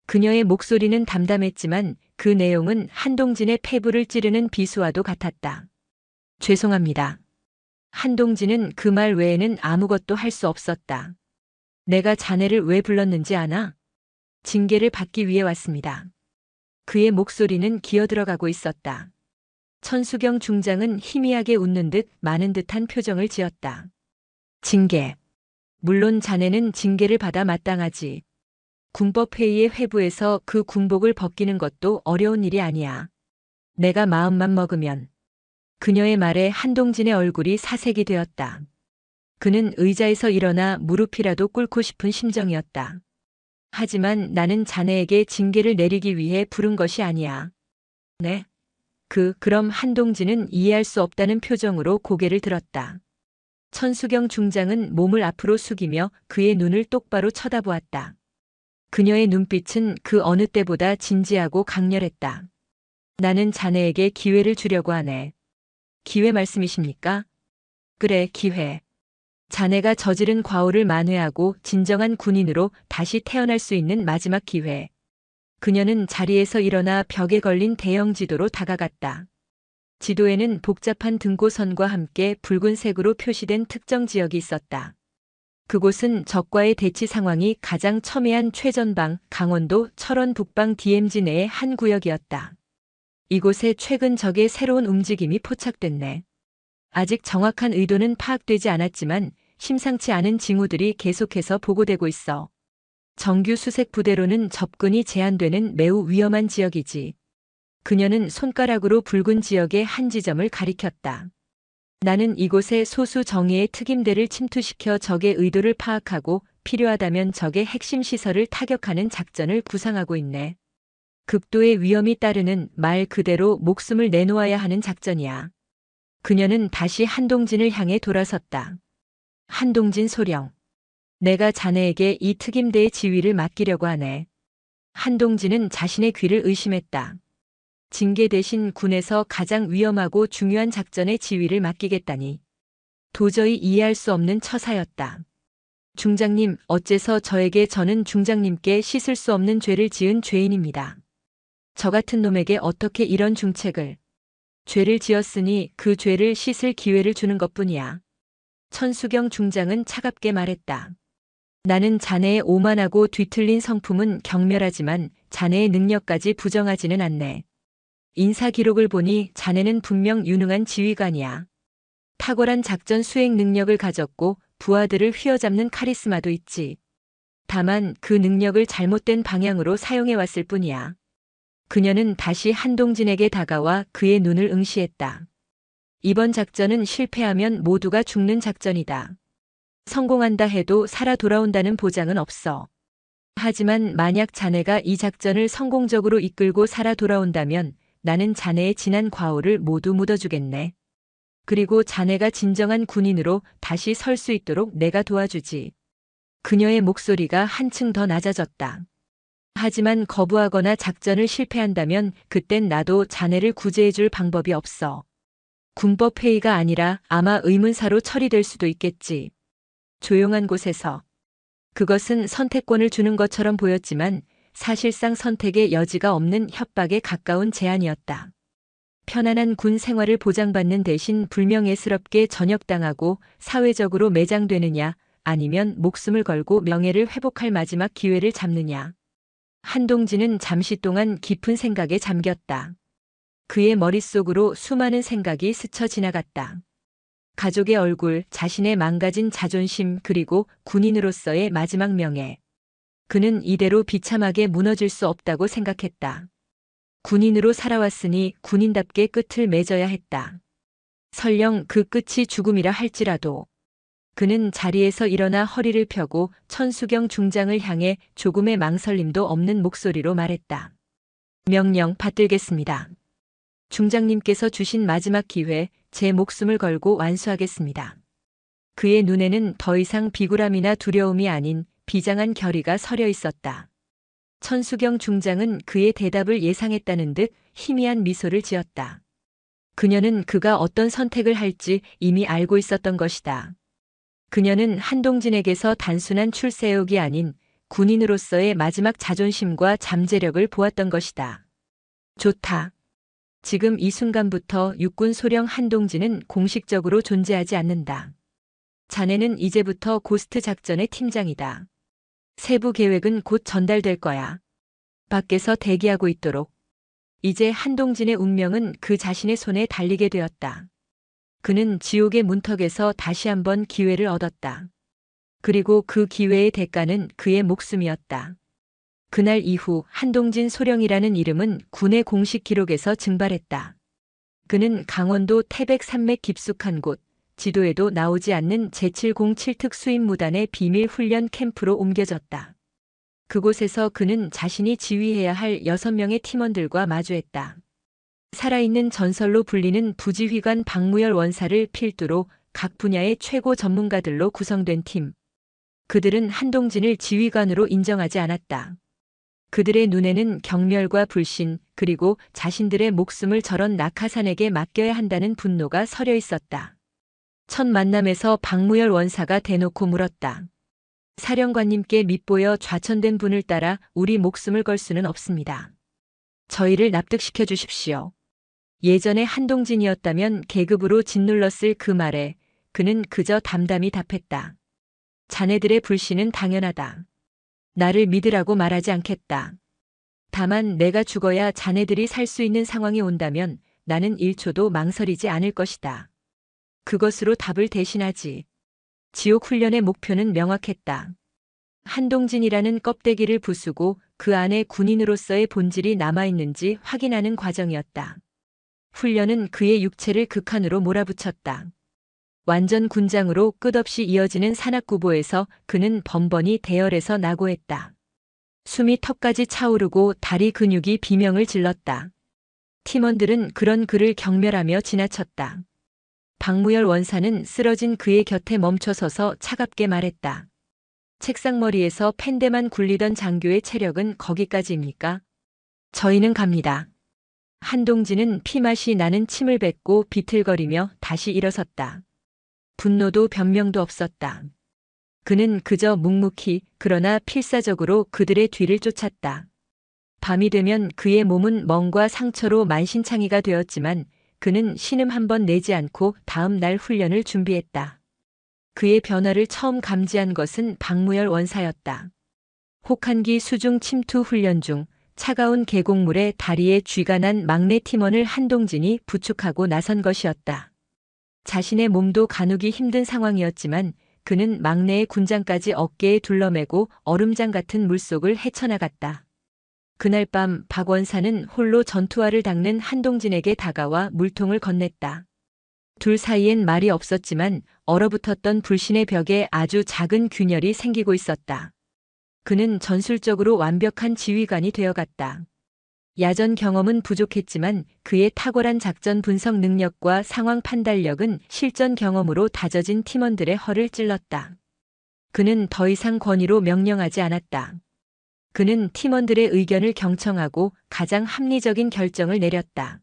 그녀의 목소리는 담담했지만 그 내용은 한동진의 폐부를 찌르는 비수와도 같았다. 죄송합니다. 한동진은 그 말 외에는 아무것도 할 수 없었다. 내가 자네를 왜 불렀는지 아나? 징계를 받기 위해 왔습니다. 그의 목소리는 기어들어가고 있었다. 천수경 중장은 희미하게 웃는 듯 많은 듯한 표정을 지었다. 징계. 물론 자네는 징계를 받아 마땅하지. 군법회의의 회부에서 그 군복을 벗기는 것도 어려운 일이 아니야. 내가 마음만 먹으면. 그녀의 말에 한동진의 얼굴이 사색이 되었다. 그는 의자에서 일어나 무릎이라도 꿇고 싶은 심정이었다. 하지만 나는 자네에게 징계를 내리기 위해 부른 것이 아니야. 네? 그럼 한동진은 이해할 수 없다는 표정으로 고개를 들었다. 천수경 중장은 몸을 앞으로 숙이며 그의 눈을 똑바로 쳐다보았다. 그녀의 눈빛은 그 어느 때보다 진지하고 강렬했다. 나는 자네에게 기회를 주려고 하네. 기회 말씀이십니까? 그래, 기회. 자네가 저지른 과오를 만회하고 진정한 군인으로 다시 태어날 수 있는 마지막 기회. 그녀는 자리에서 일어나 벽에 걸린 대형 지도로 다가갔다. 지도에는 복잡한 등고선과 함께 붉은색으로 표시된 특정 지역이 있었다. 그곳은 적과의 대치 상황이 가장 첨예한 최전방, 강원도 철원 북방 DMZ 내의 한 구역이었다. 이곳에 최근 적의 새로운 움직임이 포착됐네. 아직 정확한 의도는 파악되지 않았지만 심상치 않은 징후들이 계속해서 보고되고 있어. 정규 수색 부대로는 접근이 제한되는 매우 위험한 지역이지. 그녀는 손가락으로 붉은 지역의 한 지점을 가리켰다. 나는 이곳에 소수 정예의 특임대를 침투시켜 적의 의도를 파악하고 필요하다면 적의 핵심 시설을 타격하는 작전을 구상하고 있네. 극도의 위험이 따르는 말 그대로 목숨을 내놓아야 하는 작전이야. 그녀는 다시 한동진을 향해 돌아섰다. 한동진 소령. 내가 자네에게 이 특임대의 지휘를 맡기려고 하네. 한동진은 자신의 귀를 의심했다. 징계 대신 군에서 가장 위험하고 중요한 작전의 지휘를 맡기겠다니. 도저히 이해할 수 없는 처사였다. 중장님, 어째서 저는 중장님께 씻을 수 없는 죄를 지은 죄인입니다. 저 같은 놈에게 어떻게 이런 중책을. 죄를 지었으니 그 죄를 씻을 기회를 주는 것뿐이야. 천수경 중장은 차갑게 말했다. 나는 자네의 오만하고 뒤틀린 성품은 경멸하지만 자네의 능력까지 부정하지는 않네. 인사 기록을 보니 자네는 분명 유능한 지휘관이야. 탁월한 작전 수행 능력을 가졌고 부하들을 휘어잡는 카리스마도 있지. 다만 그 능력을 잘못된 방향으로 사용해왔을 뿐이야. 그녀는 다시 한동진에게 다가와 그의 눈을 응시했다. 이번 작전은 실패하면 모두가 죽는 작전이다. 성공한다 해도 살아 돌아온다는 보장은 없어. 하지만 만약 자네가 이 작전을 성공적으로 이끌고 살아 돌아온다면 나는 자네의 지난 과오를 모두 묻어주겠네. 그리고 자네가 진정한 군인으로 다시 설 수 있도록 내가 도와주지. 그녀의 목소리가 한층 더 낮아졌다. 하지만 거부하거나 작전을 실패한다면 그땐 나도 자네를 구제해줄 방법이 없어. 군법회의가 아니라 아마 의문사로 처리될 수도 있겠지. 조용한 곳에서. 그것은 선택권을 주는 것처럼 보였지만 사실상 선택의 여지가 없는 협박에 가까운 제안이었다. 편안한 군 생활을 보장받는 대신 불명예스럽게 전역당하고 사회적으로 매장되느냐, 아니면 목숨을 걸고 명예를 회복할 마지막 기회를 잡느냐. 한동진은 잠시 동안 깊은 생각에 잠겼다. 그의 머릿속으로 수많은 생각이 스쳐 지나갔다. 가족의 얼굴, 자신의 망가진 자존심, 그리고 군인으로서의 마지막 명예. 그는 이대로 비참하게 무너질 수 없다고 생각했다. 군인으로 살아왔으니 군인답게 끝을 맺어야 했다. 설령 그 끝이 죽음이라 할지라도. 그는 자리에서 일어나 허리를 펴고 천수경 중장을 향해 조금의 망설임도 없는 목소리로 말했다. 명령 받들겠습니다. 중장님께서 주신 마지막 기회, 제 목숨을 걸고 완수하겠습니다. 그의 눈에는 더 이상 비굴함이나 두려움이 아닌 비장한 결의가 서려 있었다. 천수경 중장은 그의 대답을 예상했다는 듯 희미한 미소를 지었다. 그녀는 그가 어떤 선택을 할지 이미 알고 있었던 것이다. 그녀는 한동진에게서 단순한 출세욕이 아닌 군인으로서의 마지막 자존심과 잠재력을 보았던 것이다. 좋다. 지금 이 순간부터 육군 소령 한동진은 공식적으로 존재하지 않는다. 자네는 이제부터 고스트 작전의 팀장이다. 세부 계획은 곧 전달될 거야. 밖에서 대기하고 있도록. 이제 한동진의 운명은 그 자신의 손에 달리게 되었다. 그는 지옥의 문턱에서 다시 한번 기회를 얻었다. 그리고 그 기회의 대가는 그의 목숨이었다. 그날 이후 한동진 소령이라는 이름은 군의 공식 기록에서 증발했다. 그는 강원도 태백 산맥 깊숙한 곳, 지도에도 나오지 않는 제707 특수임무단의 비밀 훈련 캠프로 옮겨졌다. 그곳에서 그는 자신이 지휘해야 할 6명의 팀원들과 마주했다. 살아있는 전설로 불리는 부지휘관 박무열 원사를 필두로 각 분야의 최고 전문가들로 구성된 팀. 그들은 한동진을 지휘관으로 인정하지 않았다. 그들의 눈에는 경멸과 불신, 그리고 자신들의 목숨을 저런 낙하산에게 맡겨야 한다는 분노가 서려 있었다. 첫 만남에서 박무열 원사가 대놓고 물었다. 사령관님께 밉보여 좌천된 분을 따라 우리 목숨을 걸 수는 없습니다. 저희를 납득시켜 주십시오. 예전에 한동진이었다면 계급으로 짓눌렀을 그 말에 그는 그저 담담히 답했다. 자네들의 불신은 당연하다. 나를 믿으라고 말하지 않겠다. 다만 내가 죽어야 자네들이 살 수 있는 상황이 온다면 나는 1초도 망설이지 않을 것이다. 그것으로 답을 대신하지. 지옥 훈련의 목표는 명확했다. 한동진이라는 껍데기를 부수고 그 안에 군인으로서의 본질이 남아있는지 확인하는 과정이었다. 훈련은 그의 육체를 극한으로 몰아붙였다. 완전 군장으로 끝없이 이어지는 산악구보에서 그는 번번이 대열에서 낙오했다. 숨이 턱까지 차오르고 다리 근육이 비명을 질렀다. 팀원들은 그런 그를 경멸하며 지나쳤다. 박무열 원사는 쓰러진 그의 곁에 멈춰서서 차갑게 말했다. 책상머리에서 펜대만 굴리던 장교의 체력은 거기까지입니까? 저희는 갑니다. 한동진은 피맛이 나는 침을 뱉고 비틀거리며 다시 일어섰다. 분노도 변명도 없었다. 그는 그저 묵묵히 그러나 필사적으로 그들의 뒤를 쫓았다. 밤이 되면 그의 몸은 멍과 상처로 만신창이가 되었지만 그는 신음 한 번 내지 않고 다음 날 훈련을 준비했다. 그의 변화를 처음 감지한 것은 박무열 원사였다. 혹한기 수중 침투 훈련 중 차가운 계곡물에 다리에 쥐가 난 막내 팀원을 한동진이 부축하고 나선 것이었다. 자신의 몸도 가누기 힘든 상황이었지만 그는 막내의 군장까지 어깨에 둘러매고 얼음장 같은 물속을 헤쳐나갔다. 그날 밤 박 원사는 홀로 전투화를 닦는 한동진에게 다가와 물통을 건넸다. 둘 사이엔 말이 없었지만 얼어붙었던 불신의 벽에 아주 작은 균열이 생기고 있었다. 그는 전술적으로 완벽한 지휘관이 되어갔다. 야전 경험은 부족했지만 그의 탁월한 작전 분석 능력과 상황 판단력은 실전 경험으로 다져진 팀원들의 허를 찔렀다. 그는 더 이상 권위로 명령하지 않았다. 그는 팀원들의 의견을 경청하고 가장 합리적인 결정을 내렸다.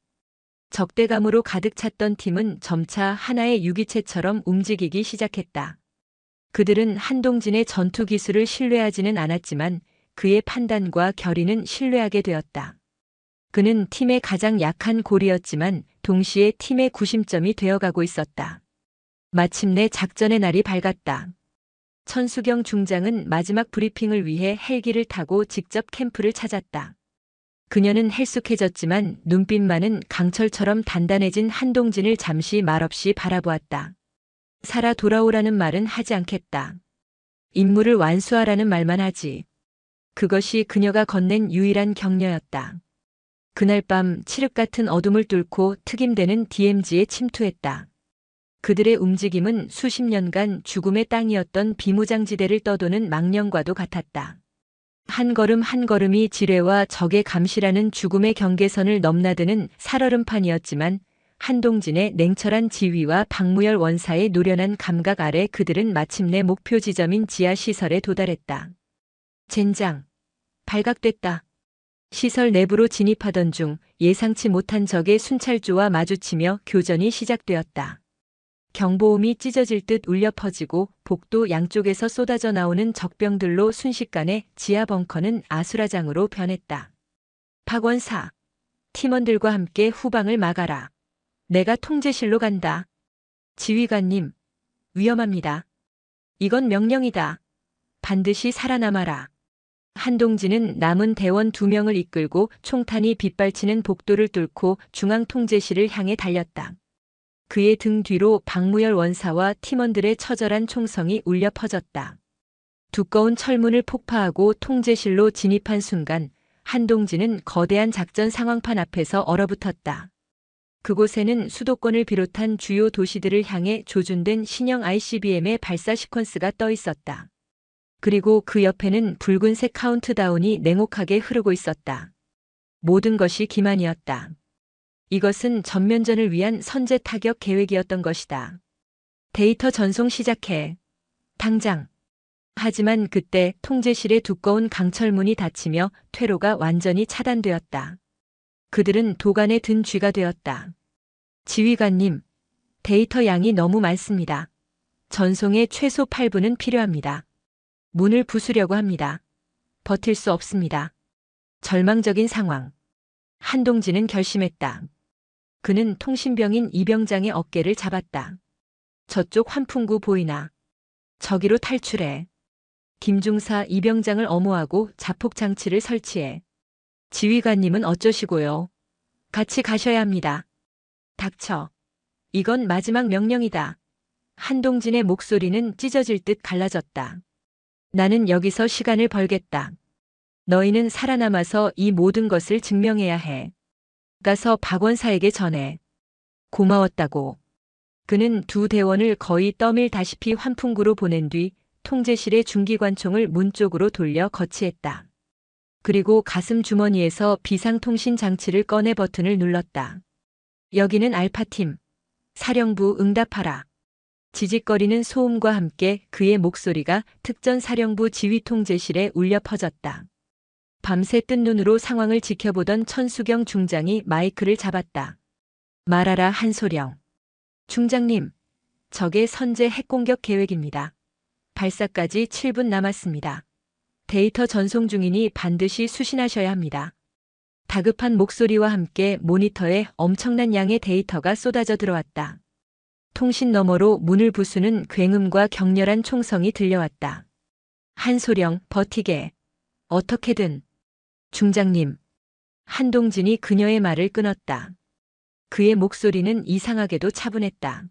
적대감으로 가득 찼던 팀은 점차 하나의 유기체처럼 움직이기 시작했다. 그들은 한동진의 전투 기술을 신뢰하지는 않았지만 그의 판단과 결의는 신뢰하게 되었다. 그는 팀의 가장 약한 골이었지만 동시에 팀의 구심점이 되어가고 있었다. 마침내 작전의 날이 밝았다. 천수경 중장은 마지막 브리핑을 위해 헬기를 타고 직접 캠프를 찾았다. 그녀는 헬쑥해졌지만 눈빛만은 강철처럼 단단해진 한동진을 잠시 말없이 바라보았다. 살아 돌아오라는 말은 하지 않겠다. 임무를 완수하라는 말만 하지. 그것이 그녀가 건넨 유일한 격려였다. 그날 밤 칠흑 같은 어둠을 뚫고 특임대는 DMZ에 침투했다. 그들의 움직임은 수십 년간 죽음의 땅이었던 비무장지대를 떠도는 망령과도 같았다. 한 걸음 한 걸음이 지뢰와 적의 감시라는 죽음의 경계선을 넘나드는 살얼음판이었지만 한동진의 냉철한 지휘와 박무열 원사의 노련한 감각 아래 그들은 마침내 목표 지점인 지하시설에 도달했다. 젠장. 발각됐다. 시설 내부로 진입하던 중 예상치 못한 적의 순찰조와 마주치며 교전이 시작되었다. 경보음이 찢어질 듯 울려 퍼지고 복도 양쪽에서 쏟아져 나오는 적병들로 순식간에 지하 벙커는 아수라장으로 변했다. 박원사, 팀원들과 함께 후방을 막아라. 내가 통제실로 간다. 지휘관님, 위험합니다. 이건 명령이다. 반드시 살아남아라. 한동진은 남은 대원 2명을 이끌고 총탄이 빗발치는 복도를 뚫고 중앙통제실을 향해 달렸다. 그의 등 뒤로 박무열 원사와 팀원들의 처절한 총성이 울려 퍼졌다. 두꺼운 철문을 폭파하고 통제실로 진입한 순간 한동진은 거대한 작전 상황판 앞에서 얼어붙었다. 그곳에는 수도권을 비롯한 주요 도시들을 향해 조준된 신형 ICBM의 발사 시퀀스가 떠 있었다. 그리고 그 옆에는 붉은색 카운트다운이 냉혹하게 흐르고 있었다. 모든 것이 기만이었다. 이것은 전면전을 위한 선제 타격 계획이었던 것이다. 데이터 전송 시작해. 당장. 하지만 그때 통제실의 두꺼운 강철문이 닫히며 퇴로가 완전히 차단되었다. 그들은 도간에 든 쥐가 되었다. 지휘관님, 데이터 양이 너무 많습니다. 전송에 최소 8분은 필요합니다. 문을 부수려고 합니다. 버틸 수 없습니다. 절망적인 상황. 한동진은 결심했다. 그는 통신병인 이병장의 어깨를 잡았다. 저쪽 환풍구 보이나? 저기로 탈출해. 김중사 이병장을 엄호하고 자폭 장치를 설치해. 지휘관님은 어쩌시고요? 같이 가셔야 합니다. 닥쳐. 이건 마지막 명령이다. 한동진의 목소리는 찢어질 듯 갈라졌다. 나는 여기서 시간을 벌겠다. 너희는 살아남아서 이 모든 것을 증명해야 해. 가서 박원사에게 전해. 고마웠다고. 그는 두 대원을 거의 떠밀다시피 환풍구로 보낸 뒤 통제실의 중기관총을 문 쪽으로 돌려 거치했다. 그리고 가슴 주머니에서 비상통신 장치를 꺼내 버튼을 눌렀다. 여기는 알파팀. 사령부 응답하라. 지직거리는 소음과 함께 그의 목소리가 특전사령부 지휘통제실에 울려 퍼졌다. 밤새 뜬 눈으로 상황을 지켜보던 천수경 중장이 마이크를 잡았다. 말하라 한소령. 중장님, 적의 선제 핵공격 계획입니다. 발사까지 7분 남았습니다. 데이터 전송 중이니 반드시 수신하셔야 합니다. 다급한 목소리와 함께 모니터에 엄청난 양의 데이터가 쏟아져 들어왔다. 통신 너머로 문을 부수는 굉음과 격렬한 총성이 들려왔다. 한소령, 버티게. 어떻게든. 중장님. 한동진이 그녀의 말을 끊었다. 그의 목소리는 이상하게도 차분했다.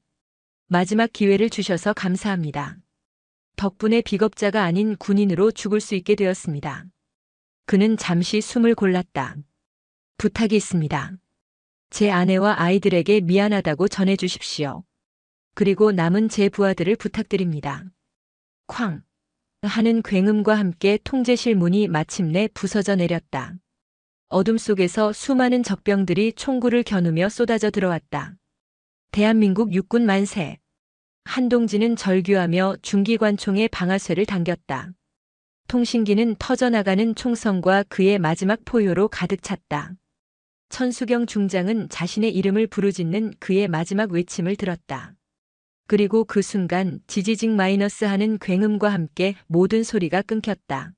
마지막 기회를 주셔서 감사합니다. 덕분에 비겁자가 아닌 군인으로 죽을 수 있게 되었습니다. 그는 잠시 숨을 골랐다. 부탁이 있습니다. 제 아내와 아이들에게 미안하다고 전해 주십시오. 그리고 남은 제 부하들을 부탁드립니다. 쾅! 하는 굉음과 함께 통제실 문이 마침내 부서져 내렸다. 어둠 속에서 수많은 적병들이 총구를 겨누며 쏟아져 들어왔다. 대한민국 육군 만세! 한동진은 절규하며 중기관총의 방아쇠를 당겼다. 통신기는 터져나가는 총성과 그의 마지막 포효로 가득 찼다. 천수경 중장은 자신의 이름을 부르짖는 그의 마지막 외침을 들었다. 그리고 그 순간 지지직 마이너스 하는 굉음과 함께 모든 소리가 끊겼다.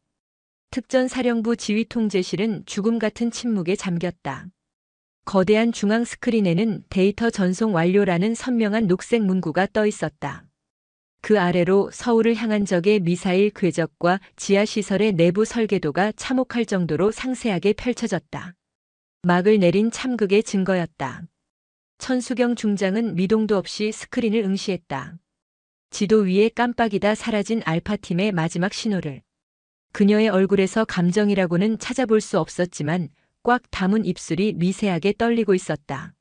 특전사령부 지휘통제실은 죽음 같은 침묵에 잠겼다. 거대한 중앙 스크린에는 데이터 전송 완료라는 선명한 녹색 문구가 떠 있었다. 그 아래로 서울을 향한 적의 미사일 궤적과 지하시설의 내부 설계도가 참혹할 정도로 상세하게 펼쳐졌다. 막을 내린 참극의 증거였다. 천수경 중장은 미동도 없이 스크린을 응시했다. 지도 위에 깜빡이다 사라진 알파팀의 마지막 신호를. 그녀의 얼굴에서 감정이라고는 찾아볼 수 없었지만 꽉 담은 입술이 미세하게 떨리고 있었다.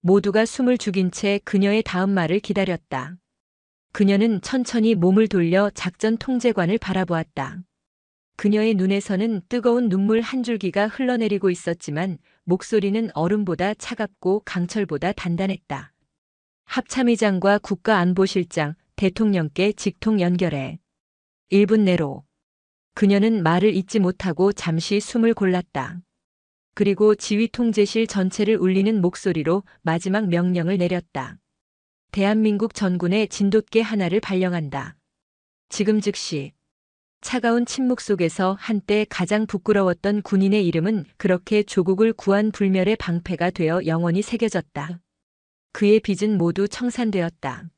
모두가 숨을 죽인 채 그녀의 다음 말을 기다렸다. 그녀는 천천히 몸을 돌려 작전 통제관을 바라보았다. 그녀의 눈에서는 뜨거운 눈물 한 줄기가 흘러내리고 있었지만 목소리는 얼음보다 차갑고 강철보다 단단했다. 합참의장과 국가안보실장, 대통령께 직통 연결해. 1분 내로. 그녀는 말을 잇지 못하고 잠시 숨을 골랐다. 그리고 지휘통제실 전체를 울리는 목소리로 마지막 명령을 내렸다. 대한민국 전군의 진돗개 하나를 발령한다. 지금 즉시. 차가운 침묵 속에서 한때 가장 부끄러웠던 군인의 이름은 그렇게 조국을 구한 불멸의 방패가 되어 영원히 새겨졌다. 그의 빚은 모두 청산되었다.